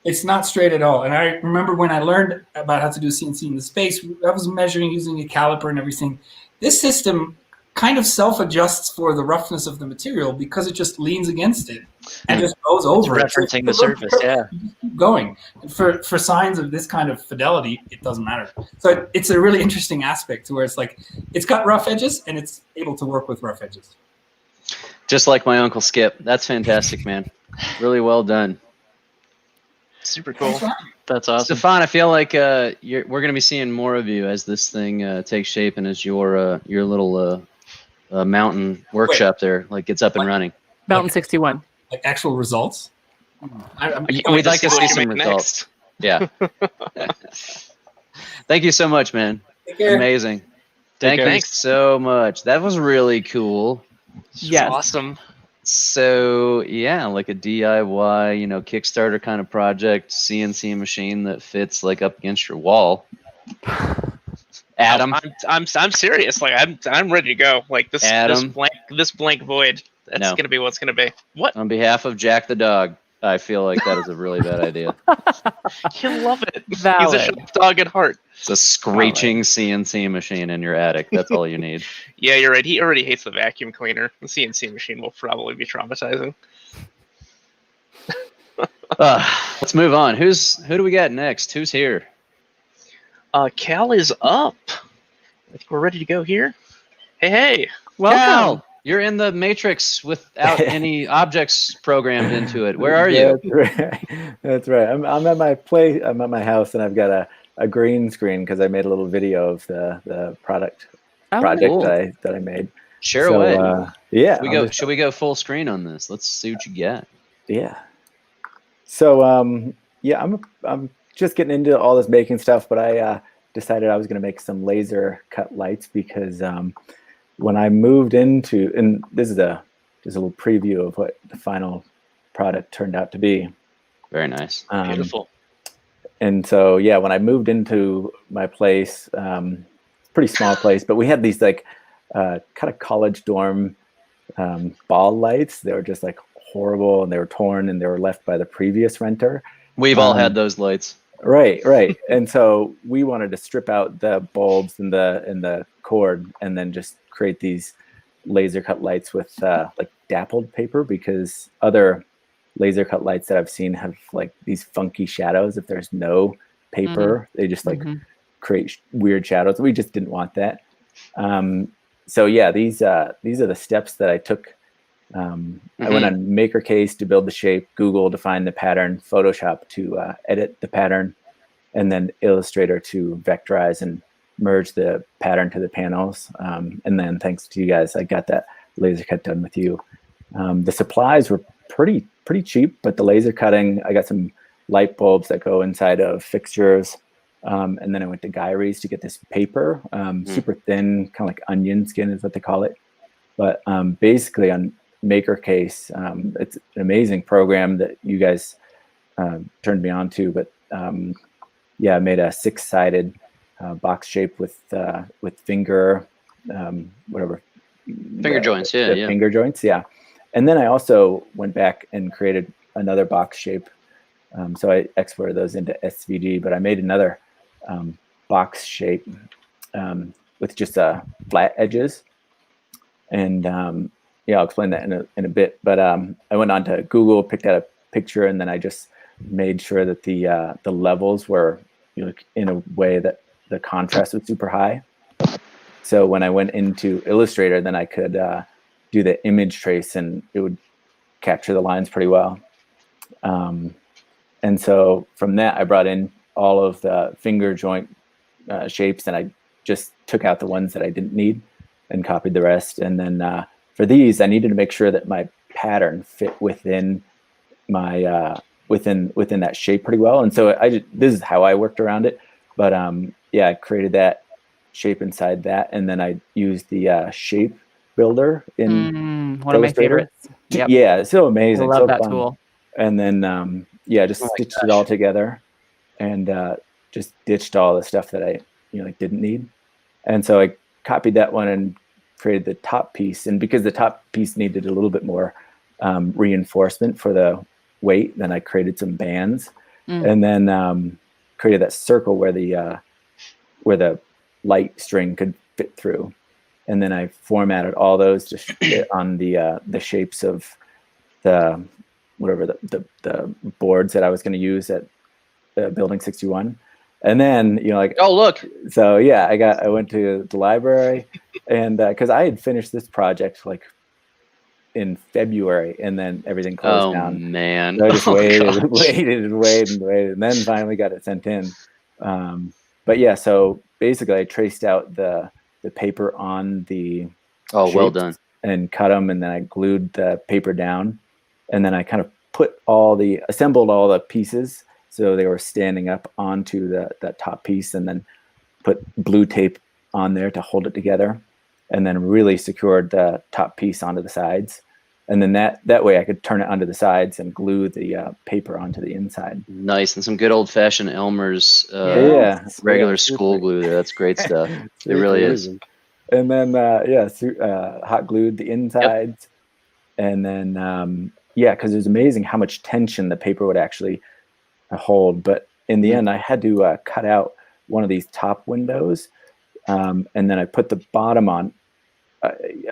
It's not straight at all. And I remember when I learned about how to do CNC in the space, I was measuring using a caliper and everything. This system kind of self-adjusts for the roughness of the material because it just leans against it and just goes over it. Referencing the surface, yeah. Keep going. For signs of this kind of fidelity, it doesn't matter. So it's a really interesting aspect to where it's like, it's got rough edges and it's able to work with rough edges. Just like my Uncle Skip. That's fantastic, man. Really well done. Super cool. That's awesome. Stephan, I feel like we're going to be seeing more of you as this thing takes shape and as your little mountain workshop there gets up and running. Mountain 61. Like actual results? We'd like to see some results. Yeah. Thank you so much, man. Amazing. Thank you so much. That was really cool. Yeah. Awesome. So yeah, like a DIY, Kickstarter kind of project, CNC machine that fits like up against your wall. Adam, I'm serious. Like I'm ready to go. Like this blank void. That's gonna be what's gonna be. What? On behalf of Jack the dog, I feel like that is a really bad idea. He'll love it. Valid. He's a shop dog at heart. It's a screeching CNC machine in your attic. That's all you need. Yeah, you're right. He already hates the vacuum cleaner. The CNC machine will probably be traumatizing. Let's move on. Who do we got next? Who's here? Cal is up. I think we're ready to go here. Hey. Welcome. Cal, you're in the matrix without any objects programmed into it. Where are you? That's right. I'm at my place. I'm at my house, and I've got a green screen because I made a little video of the project cool. that I made. Share away. Yeah. Should we go full screen on this? Let's see what you get. Yeah. So I'm just getting into all this baking stuff, but I decided I was going to make some laser cut lights because when I moved into, and this is just a little preview of what the final product turned out to be. Very nice. Beautiful. And so, yeah, when I moved into my place, pretty small place, but we had these kind of college dorm ball lights. They were just horrible, and they were torn, and they were left by the previous renter. We've all had those lights. Right. And so we wanted to strip out the bulbs and the cord, and then just create these laser cut lights with dappled paper, because other laser cut lights that I've seen have these funky shadows. If there's no paper, they just create weird shadows. We just didn't want that. So yeah, these are the steps that I took. I went on MakerCase to build the shape, Google to find the pattern, Photoshop to edit the pattern, and then Illustrator to vectorize and merge the pattern to the panels. And then thanks to you guys, I got that laser cut done with you. The supplies were pretty cheap, but the laser cutting, I got some light bulbs that go inside of fixtures. And then I went to Gyrie's to get this paper, super thin, kind of like onion skin is what they call it. But basically on MakerCase, it's an amazing program that you guys turned me on to. But I made a 6-sided box shape with finger, finger joints, yeah. Finger joints, yeah. And then I also went back and created another box shape. So I exported those into SVG, but I made another box shape with just flat edges. And yeah, I'll explain that in a bit. But I went on to Google, picked out a picture, and then I just made sure that the levels were, you know, in a way that the contrast was super high. So when I went into Illustrator, then I could do the image trace, and it would capture the lines pretty well. And so from that, I brought in all of the finger joint shapes, and I just took out the ones that I didn't need and copied the rest. And then for these, I needed to make sure that my pattern fit within my within that shape pretty well. And so this is how I worked around it. But yeah, I created that shape inside that, and then I used the shape builder in one of my favorites. Yep. Yeah, it's so amazing. I love so that fun. tool. And then yeah, just stitched it all together, and just ditched all the stuff that I like didn't need. And so I copied that one and created the top piece. And because the top piece needed a little bit more reinforcement for the weight, then I created some bands, and then created that circle where the light string could fit through. And then I formatted all those to fit on the shapes of the the boards that I was going to use at Building 61. And then, like, oh, look. So yeah, I went to the library, and because I had finished this project like in February, and then everything closed down. Oh man! So I just waited, and then finally got it sent in. But yeah, so basically, I traced out the paper on the well done, and cut them, and then I glued the paper down, and then I kind of assembled all the pieces so they were standing up onto that top piece, and then put blue tape on there to hold it together, and then really secured the top piece onto the sides. And then that way I could turn it onto the sides and glue the paper onto the inside. Nice. And some good old fashioned Elmer's regular school glue there. That's great stuff. It really is. And then hot glued the insides. Yep. And then because it was amazing how much tension the paper would actually hold. But in the end, I had to cut out one of these top windows, and then I put the bottom on.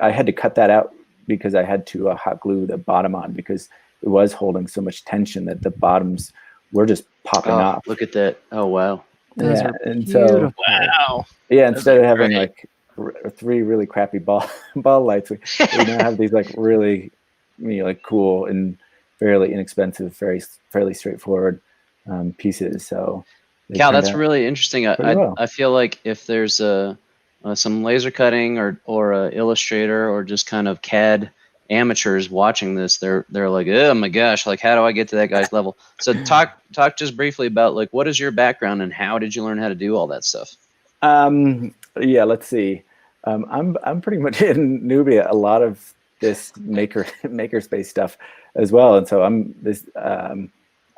I had to cut that out because I had to hot glue the bottom on, because it was holding so much tension that the bottoms were just popping off. Look at that. Oh, wow. Those are and beautiful. Wow. Yeah, instead of having like 3 really crappy ball lights, we now have these like really like cool and fairly inexpensive, fairly straightforward pieces. So Cal, that's really interesting. I feel like if there's some laser cutting or Illustrator or just kind of CAD amateurs watching this, they're like, oh my gosh, like how do I get to that guy's level? So talk just briefly about like what is your background and how did you learn how to do all that stuff? Yeah, let's see. I'm pretty much in newbie a lot of this makerspace stuff as well, and so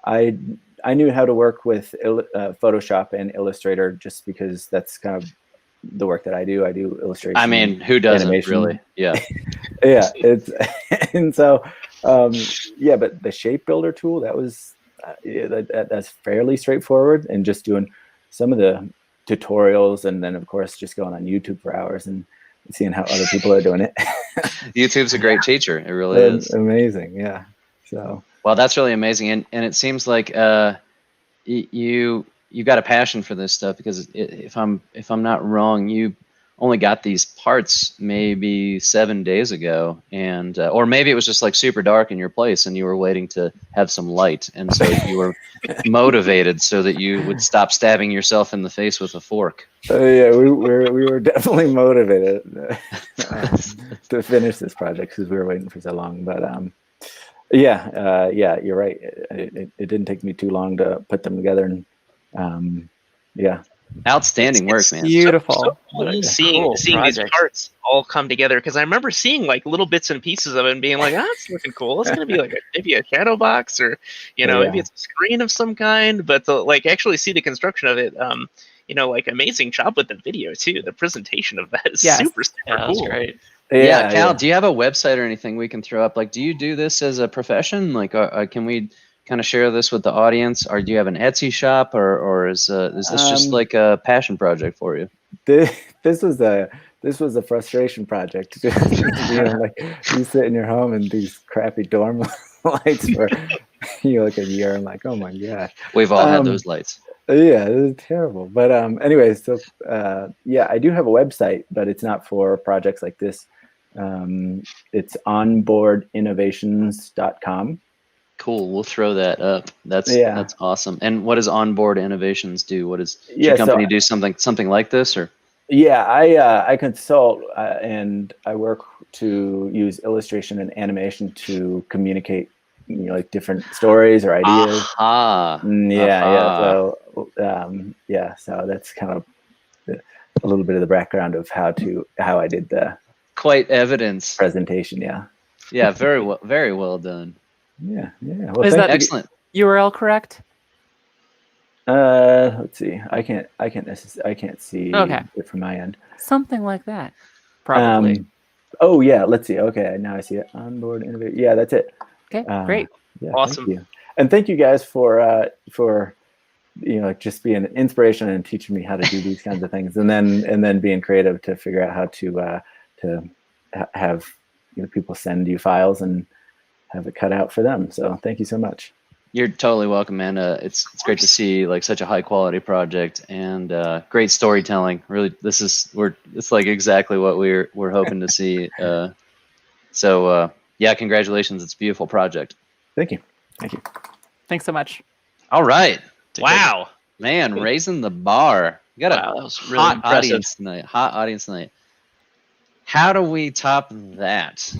I knew how to work with Photoshop and Illustrator just because that's kind of the work that I do. I do illustration. I mean, who doesn't animation. Really? Yeah. Yeah. And so, but the shape builder tool, that was, that's fairly straightforward, and just doing some of the tutorials, and then of course, just going on YouTube for hours and seeing how other people are doing it. YouTube's a great teacher. It really is. Amazing. Yeah. So. Well, that's really amazing. And it seems like, you got a passion for this stuff, because if I'm not wrong, you only got these parts maybe 7 days ago, and or maybe it was just like super dark in your place and you were waiting to have some light, and so you were motivated so that you would stop stabbing yourself in the face with a fork. Yeah, we were definitely motivated to finish this project because we were waiting for so long. But yeah, you're right. It didn't take me too long to put them together, and yeah. Outstanding work, man. Beautiful. So cool seeing these parts all come together, because I remember seeing like little bits and pieces of it and being like, it's looking cool. It's gonna be like maybe a shadow box, or maybe it's a screen of some kind. But to like actually see the construction of it, like amazing job with the video too. The presentation of that is super cool. That's great. Yeah, Cal, do you have a website or anything we can throw up? Like, do you do this as a profession? Like, can we kind of share this with the audience? Or do you have an Etsy shop, or is this just like a passion project for you? This was a frustration project. Like you sit in your home and these crappy dorm lights for like a year. I'm like, oh my god. We've all had those lights. Yeah, it was terrible. But anyway, so yeah, I do have a website, but it's not for projects like this. It's onboardinnovations.com. Cool. We'll throw that up. That's awesome. And what does Onboard Innovations do? What does your company do? Something like this, or? Yeah, I consult and I work to use illustration and animation to communicate, like different stories or ideas. Aha. Yeah. So that's kind of a little bit of the background of how I did the quite evidence presentation. Yeah. Yeah. Very well done. Yeah. Well, is that excellent URL correct? Let's see. I can't see it from my end. Something like that, probably. Oh yeah. Let's see. Okay, now I see it. Onboard Innovate. Yeah, that's it. Okay, great. Yeah, awesome. Thank you. And thank you guys for just being an inspiration and teaching me how to do these kinds of things, and then being creative to figure out how to have people send you files and have it cut out for them. So thank you so much. You're totally welcome, man. It's great to see like such a high quality project and great storytelling. Really, it's like exactly what we're hoping to see. So yeah, congratulations. It's a beautiful project. Thank you. Thanks so much. All right. Wow, man, raising the bar. You got that was really hot impressive. audience tonight. Hot audience tonight. How do we top that?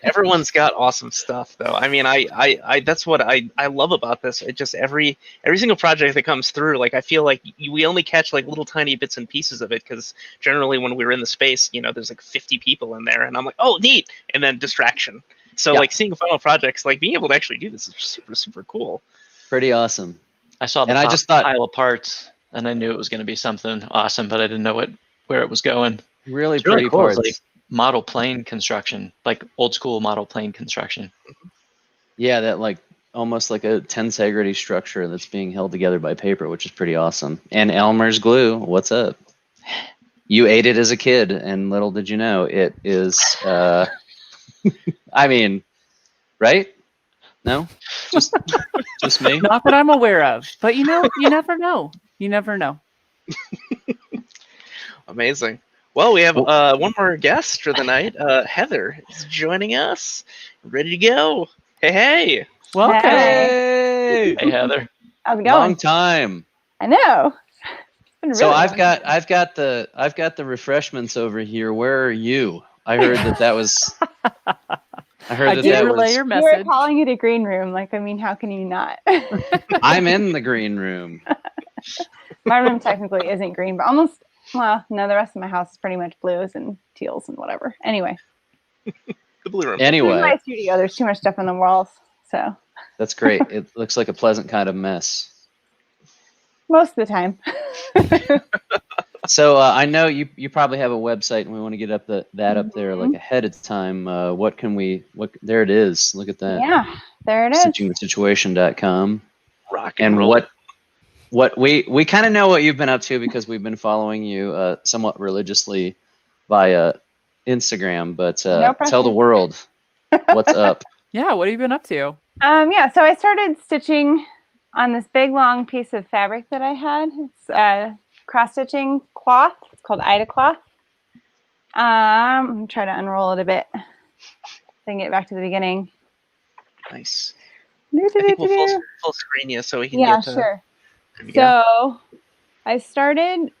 Everyone's got awesome stuff, though. I mean, I that's what I love about this. It just every single project that comes through, like I feel like we only catch like little tiny bits and pieces of it, because generally when we were in the space, there's like 50 people in there, and I'm like, oh, neat, and then distraction. So like seeing final projects, like being able to actually do this is super, super cool. Pretty awesome. I saw the pile of parts, and I knew it was going to be something awesome, but I didn't know where it was going. Really pretty cool. parts. Like model plane construction, like old school model plane construction. Yeah, that like almost like a tensegrity structure that's being held together by paper, which is pretty awesome. And Elmer's glue, what's up? You ate it as a kid, and little did you know it is. I mean, right? No, just me. Not that I'm aware of, but you never know. You never know. Amazing. Well, we have one more guest for the night. Heather is joining us. Ready to go. Hey. Welcome. Hey, Heather. How's it going? Long time. I know. Really so I've got the refreshments over here. Where are you? I heard that was. I heard I did relay your message. You were calling it a green room. Like, I mean, how can you not? I'm in the green room. My room technically isn't green, but almost. Well, no, the rest of my house is pretty much blues and teals and whatever. Anyway. The blue room. Anyway. In my studio, there's too much stuff on the walls, so. That's great. It looks like a pleasant kind of mess. Most of the time. So I know you probably have a website, and we want to get up that up there like ahead of time. There it is. Look at that. Yeah, there it is. StitchingTheSituation.com. Rock and roll. What we kind of know what you've been up to because we've been following you somewhat religiously via Instagram, but tell the world what's up. Yeah, what have you been up to? Yeah, so I started stitching on this big long piece of fabric that I had. It's cross-stitching cloth. It's called Ida cloth. I'm going to try to unroll it a bit so I can get back to the beginning. Nice. I think we'll full screen you so we can get sure. So I started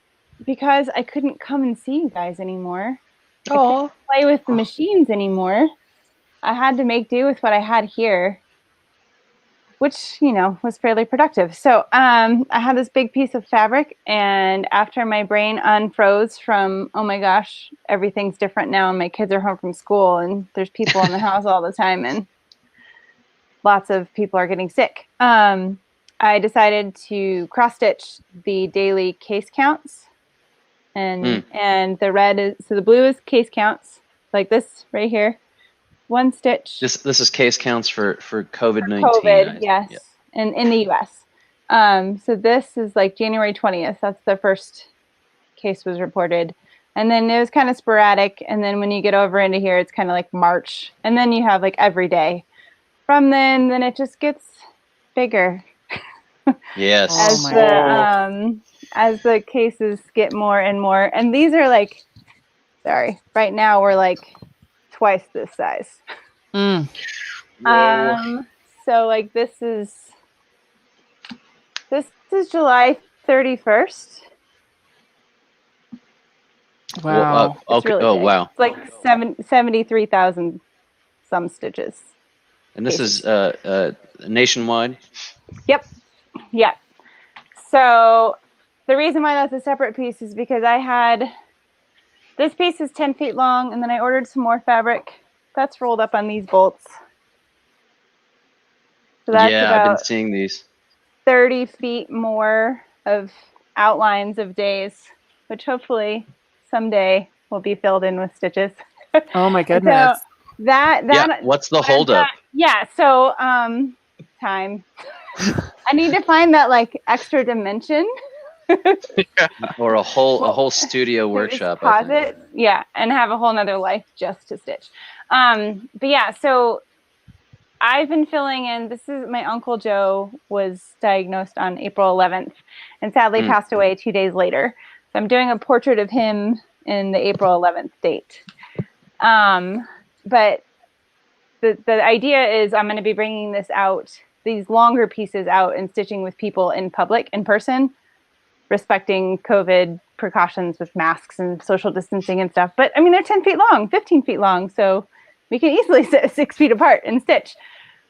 because I couldn't come and see you guys anymore. I couldn't play with the machines anymore. I had to make do with what I had here, which, was fairly productive. So I had this big piece of fabric, and after my brain unfroze from, oh my gosh, everything's different now, and my kids are home from school, and there's people in the house all the time, and lots of people are getting sick. I decided to cross-stitch the daily case counts, and the red is, so the blue is case counts, like this right here. 1 stitch. This is case counts for COVID-19. COVID, yes, yeah. in the U.S. So this is like January 20th. That's the first case was reported. And then it was kind of sporadic. And then when you get over into here, it's kind of like March. And then you have like every day. From then it just gets bigger. Yes. As the cases get more and more. And these are like, sorry, right now we're like twice this size. So like this is July 31st. Wow. Okay. Really oh big. wow. It's like 73,000 some stitches. And this is nationwide? Yep. Yeah. So the reason why that's a separate piece is because I had, this piece is 10 feet long, and then I ordered some more fabric. That's rolled up on these bolts. So that's I've been seeing these. 30 feet more of outlines of days, which hopefully someday will be filled in with stitches. Oh my goodness. So what's the holdup? So time. I need to find that like extra dimension. Or a whole studio workshop. Pause it. Yeah, and have a whole nother life just to stitch. But yeah, so I've been filling in. This is my Uncle Joe was diagnosed on April 11th and sadly passed away 2 days later. So I'm doing a portrait of him in the April 11th date. But the idea is I'm going to be bringing this out, these longer pieces out and stitching with people in public, in person, respecting COVID precautions with masks and social distancing and stuff. But I mean, they're 10 feet long, 15 feet long. So we can easily sit 6 feet apart and stitch.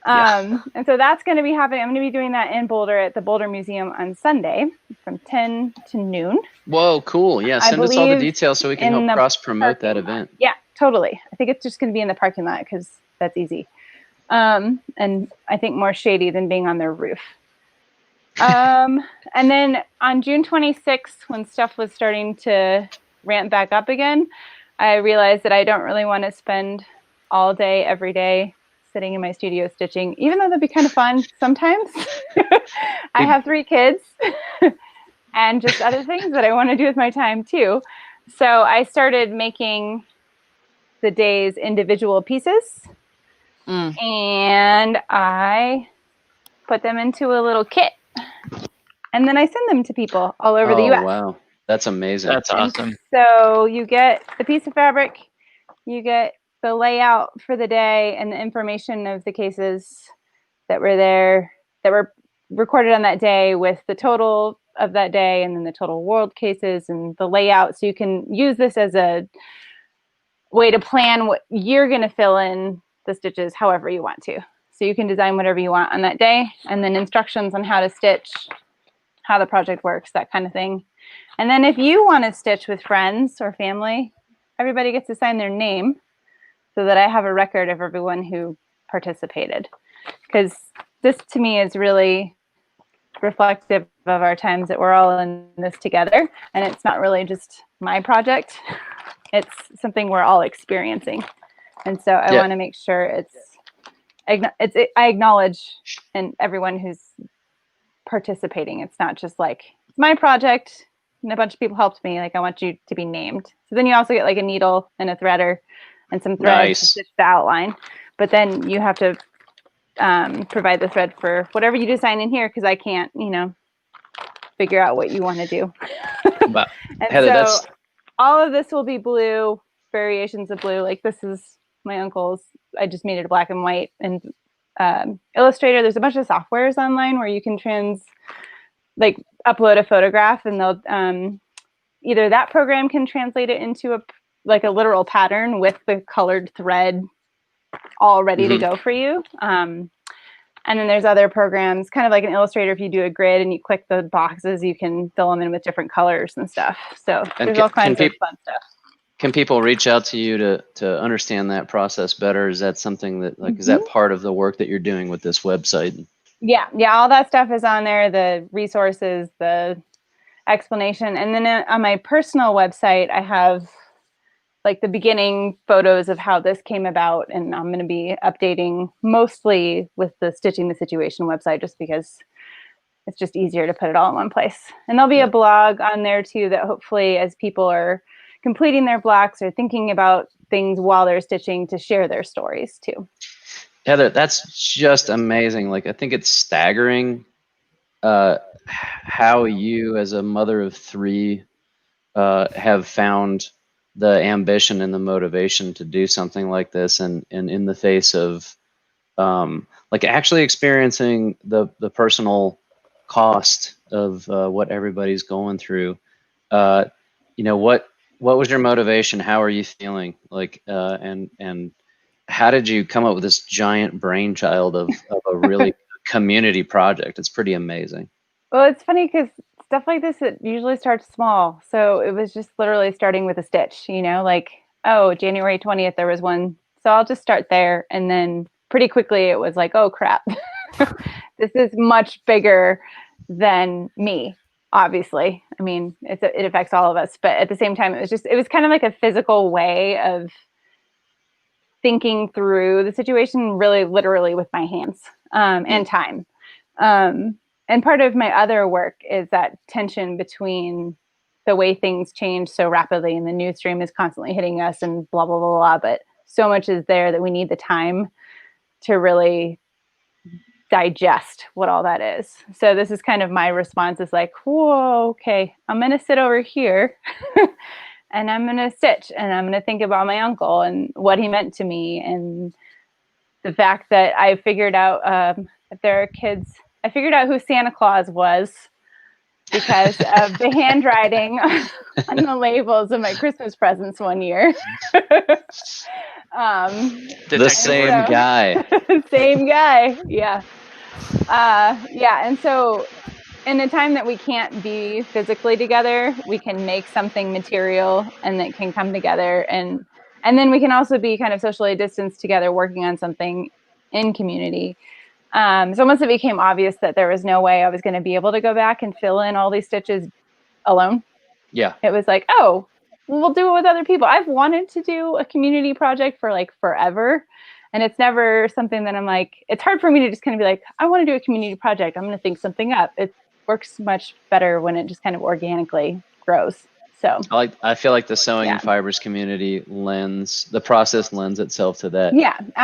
And so that's going to be happening. I'm going to be doing that in Boulder at the Boulder Museum on Sunday from 10 to noon. Whoa, cool. Yeah, send us all the details so we can help cross-promote that event. Yeah, totally. I think it's just going to be in the parking lot because that's easy. And I think more shady than being on their roof. And then on June 26th, when stuff was starting to ramp back up again, I realized that I don't really want to spend all day, every day, sitting in my studio stitching, even though that'd be kind of fun sometimes. I have 3 kids and just other things that I want to do with my time too. So I started making the day's individual pieces and I put them into a little kit. And then I send them to people all over the U.S. Oh, wow. That's amazing. That's awesome. And so you get the piece of fabric, you get the layout for the day and the information of the cases that were there, that were recorded on that day with the total of that day and then the total world cases and the layout. So you can use this as a way to plan what you're going to fill in the stitches however you want to. So you can design whatever you want on that day, and then instructions on how to stitch, how the project works, that kind of thing. And then if you want to stitch with friends or family, everybody gets to sign their name so that I have a record of everyone who participated. Because this to me is really reflective of our times that we're all in this together. And it's not really just my project. It's something we're all experiencing. And so I want to make sure I acknowledge and everyone who's participating. It's not just like, it's my project and a bunch of people helped me. Like, I want you to be named. So then you also get like a needle and a threader and some threads to stitch the outline. But then you have to provide the thread for whatever you design in here, because I can't, figure out what you want to do. But and Heather, so all of this will be blue, variations of blue. Like this is my uncle's. I just made it black and white. And Illustrator, there's a bunch of softwares online where you can upload a photograph, and they'll either that program can translate it into a literal pattern with the colored thread all ready to go for you. And then there's other programs, kind of like an Illustrator. If you do a grid and you click the boxes, you can fill them in with different colors and stuff. So there's all kinds of fun stuff. Can people reach out to you to understand that process better? Is that something that is that part of the work that you're doing with this website? Yeah, all that stuff is on there, the resources, the explanation. And then on my personal website, I have like the beginning photos of how this came about, and I'm going to be updating mostly with the Stitching the Situation website, just because it's just easier to put it all in one place. And there'll be a blog on there too, that hopefully as people are completing their blocks or thinking about things while they're stitching, to share their stories too. Heather, that's just amazing. Like, I think it's staggering how you, as a mother of 3, have found the ambition and the motivation to do something like this, and in the face of like actually experiencing the personal cost of what everybody's going through. You know, what was your motivation? How are you feeling? Like, and how did you come up with this giant brainchild of a really community project? It's pretty amazing. Well, it's funny because stuff like this, it usually starts small. So it was just literally starting with a stitch, you know, like, oh, January 20th, there was one. So I'll just start there. And then pretty quickly it was like, oh, crap. This is much bigger than me, obviously. I mean, it affects all of us. But at the same time, it was kind of like a physical way of thinking through the situation, really literally with my hands and time. And part of my other work is that tension between the way things change so rapidly, and the news stream is constantly hitting us and blah, blah, blah, blah. But so much is there that we need the time to really digest what all that is. So this is kind of my response, is like, whoa, okay, I'm going to sit over here and I'm going to stitch, and I'm going to think about my uncle and what he meant to me. And the fact that I figured out if there are kids, I figured out who Santa Claus was because of the handwriting on the labels of my Christmas presents one year. The same guy. Same guy, yeah. Yeah, and so in the time that we can't be physically together, we can make something material and that can come together. And then we can also be kind of socially distanced together, working on something in community. So once it became obvious that there was no way I was going to be able to go back and fill in all these stitches alone, it was like, oh, we'll do it with other people. I've wanted to do a community project for like forever, and it's never something that I'm like, it's hard for me to just kind of be like, I want to do a community project, I'm going to think something up. It works much better when it just kind of organically grows. So I feel like the sewing and fibers community the process lends itself to that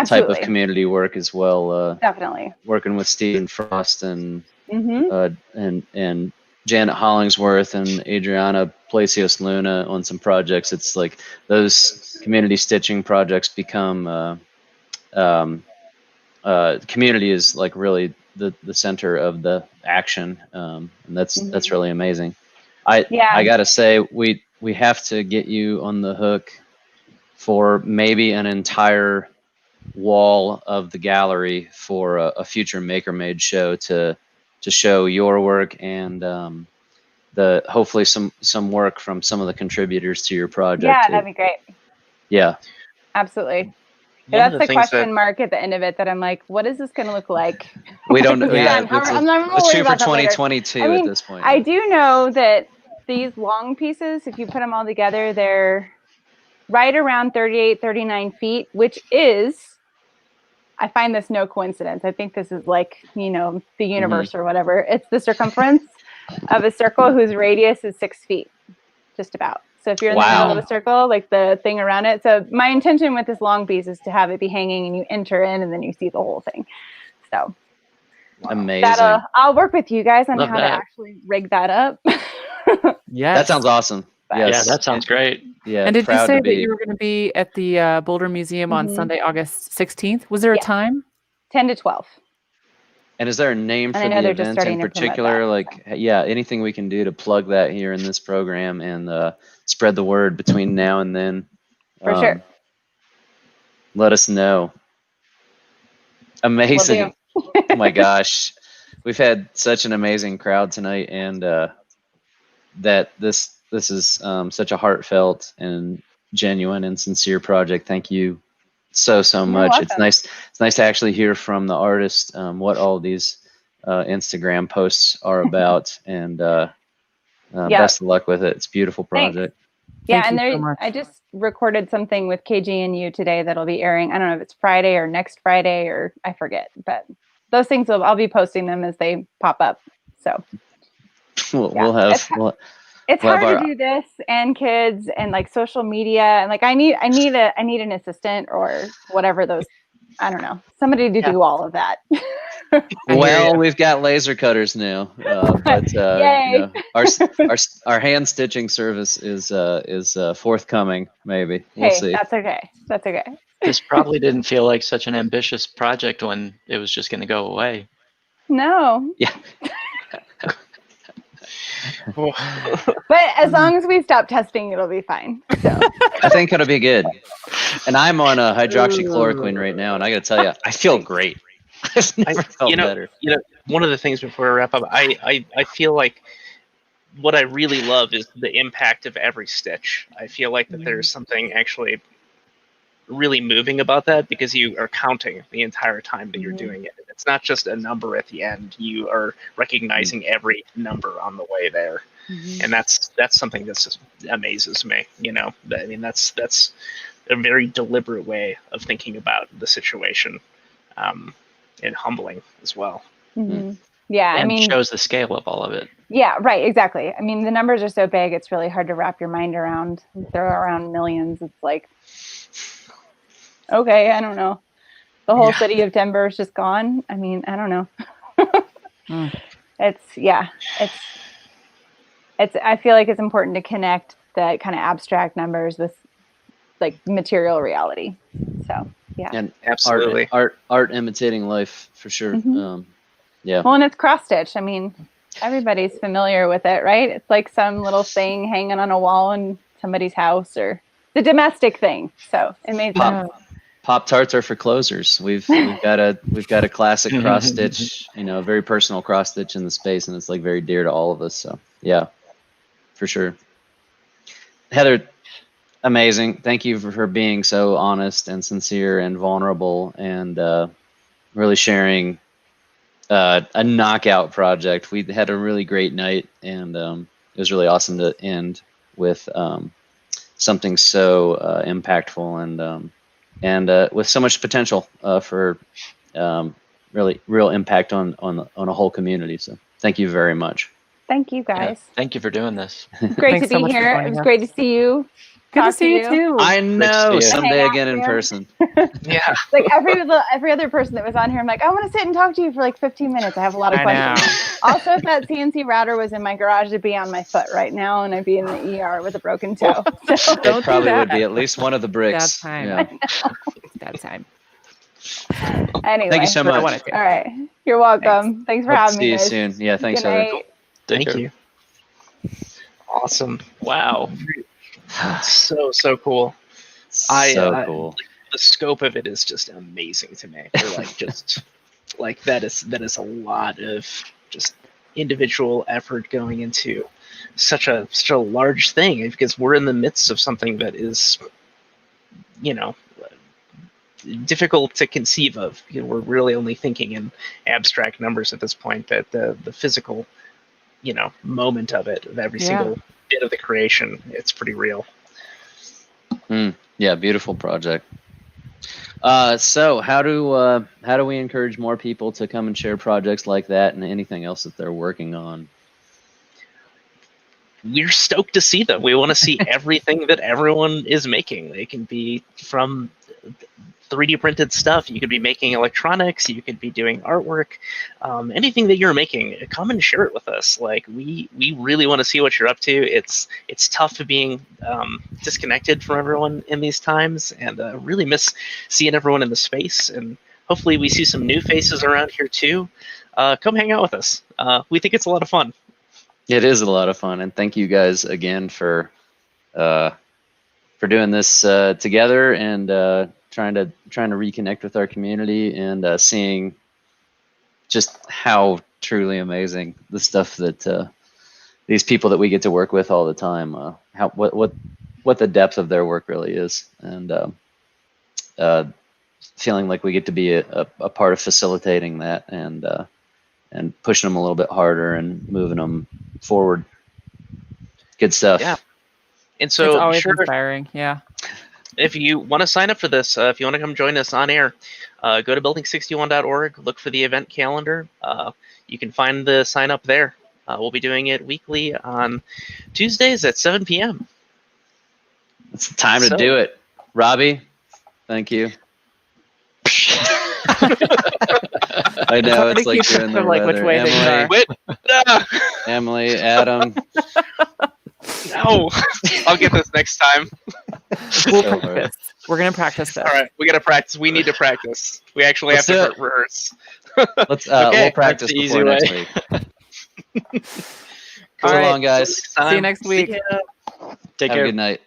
type of community work as well. Definitely. Working with Stephen Frost and Janet Hollingsworth and Adriana Palacios Luna on some projects. It's like those community stitching projects become community is like really the center of the action, and that's really amazing. I gotta say, we have to get you on the hook for maybe an entire wall of the gallery for a future Maker Made show to show your work and hopefully some work from some of the contributors to your project. Yeah, that'd be great. Yeah, absolutely. That's the question mark at the end of it that I'm like, what is this going to look like? We don't know. Yeah, let's shoot for 2022 at this point. I do know that these long pieces, if you put them all together, they're right around 38, 39 feet, which is, I find this no coincidence. I think this is like, the universe or whatever. It's the circumference of a circle whose radius is 6 feet, just about. So if you're in the middle of a circle, like the thing around it. So my intention with this long piece is to have it be hanging and you enter in and then you see the whole thing. So amazing. I'll work with you guys on how to actually rig that up. Yeah, that sounds awesome. Yes. Yeah, that sounds great. Yeah. And did you say that you were going to be at the Boulder Museum on Sunday, August 16th? Was there a time? 10 to 12. And is there a name for the event in particular? Like, anything we can do to plug that here in this program and spread the word between now and then. For sure. Let us know. Amazing. Oh my gosh. We've had such an amazing crowd tonight, and that this is such a heartfelt and genuine and sincere project. Thank you so much. Welcome. It's nice to actually hear from the artist what all these Instagram posts are about, and best of luck with it. It's a beautiful project. Thanks. Yeah, Thank and you so much. I just recorded something with KG&U today that'll be airing. I don't know if it's Friday or next Friday or I forget, but those things I'll be posting them as they pop up. So we'll have it's hard to do this and kids and like social media and like I need an assistant or whatever those, I don't know, somebody to do all of that. Well, we've got laser cutters now, but Yay. our hand stitching service is forthcoming. Maybe we'll see. That's okay. That's okay. This probably didn't feel like such an ambitious project when it was just going to go away. No. Yeah. But as long as we stop testing, it'll be fine. So I think it'll be good. And I'm on a hydroxychloroquine right now, and I got to tell you, I feel great. I've never felt better. One of the things before we wrap up, I feel like what I really love is the impact of every stitch. I feel like that there's something actually really moving about that because you are counting the entire time that you're doing it. It's not just a number at the end. You are recognizing every number on the way there. And that's something that just amazes me. I mean, that's a very deliberate way of thinking about the situation, and humbling as well. Yeah, and I mean, shows the scale of all of it. Yeah, right, exactly. I mean, the numbers are so big, it's really hard to wrap your mind around. They're around millions. It's like, okay, I don't know. The whole city of Denver is just gone. I mean, I don't know. It's I feel like it's important to connect that kind of abstract numbers with like material reality. So yeah. And absolutely, art imitating life for sure. Yeah. Well, and it's cross stitch. I mean, everybody's familiar with it, right? It's like some little thing hanging on a wall in somebody's house, or the domestic thing. So it made sense. Pop-Tarts are for closers. We've got a classic cross stitch, very personal cross stitch in the space, and it's like very dear to all of us. So yeah, for sure. Heather, amazing. Thank you for being so honest and sincere and vulnerable, and really sharing a knockout project. We had a really great night, and it was really awesome to end with something so impactful and with so much potential for really real impact on a whole community. So thank you very much. Thank you, guys. Yeah, thank you for doing this. Great to be here. It was great to see you. Good to see you too. I know. Someday again in person. Yeah. Like every other person that was on here, I'm like, I want to sit and talk to you for like 15 minutes. I have a lot of questions. Also, if that CNC router was in my garage, it'd be on my foot right now, and I'd be in the ER with a broken toe. So. It probably would be at least one of the bricks. Bad time. Yeah. Bad time. Anyway. Thank you so much. All right. You're welcome. Thanks for having me. See you soon. Yeah, thanks, Heather. Thank you. Awesome. Wow. So cool. Cool. The scope of it is just amazing to me. That is a lot of just individual effort going into such a large thing, because we're in the midst of something that is, difficult to conceive of. We're really only thinking in abstract numbers at this point. That the physical, moment of it, of every single bit of the creation, it's pretty real. Yeah, beautiful project. So how do we encourage more people to come and share projects like that and anything else that they're working on? We're stoked to see them. We want to see everything that everyone is making. They can be from 3D printed stuff. You could be making electronics. You could be doing artwork. Anything that you're making, come and share it with us. Like we really want to see what you're up to. It's tough being disconnected from everyone in these times, and really miss seeing everyone in the space. And hopefully we see some new faces around here too. Come hang out with us. We think it's a lot of fun. It is a lot of fun, and thank you guys again for doing this together and trying to reconnect with our community and seeing just how truly amazing the stuff that these people that we get to work with all the time, what the depth of their work really is, and feeling like we get to be a part of facilitating that and pushing them a little bit harder and moving them forward. Good stuff. And so it's always sure, inspiring. Yeah. if you want to sign up for this, if you want to come join us on air, go to building61.org, look for the event calendar. You can find the sign up there. We'll be doing it weekly on Tuesdays at 7 p.m. It's time to do it. Robby, thank you. I know it's like doing the like which way Emily, they are. Emily, Adam. No, I'll get this next time. We'll practice. We're gonna practice this. All right, we gotta practice. We need to practice. We actually have to rehearse. Let's Okay, we'll practice before next week. So long, guys. See you next week. Have a good night.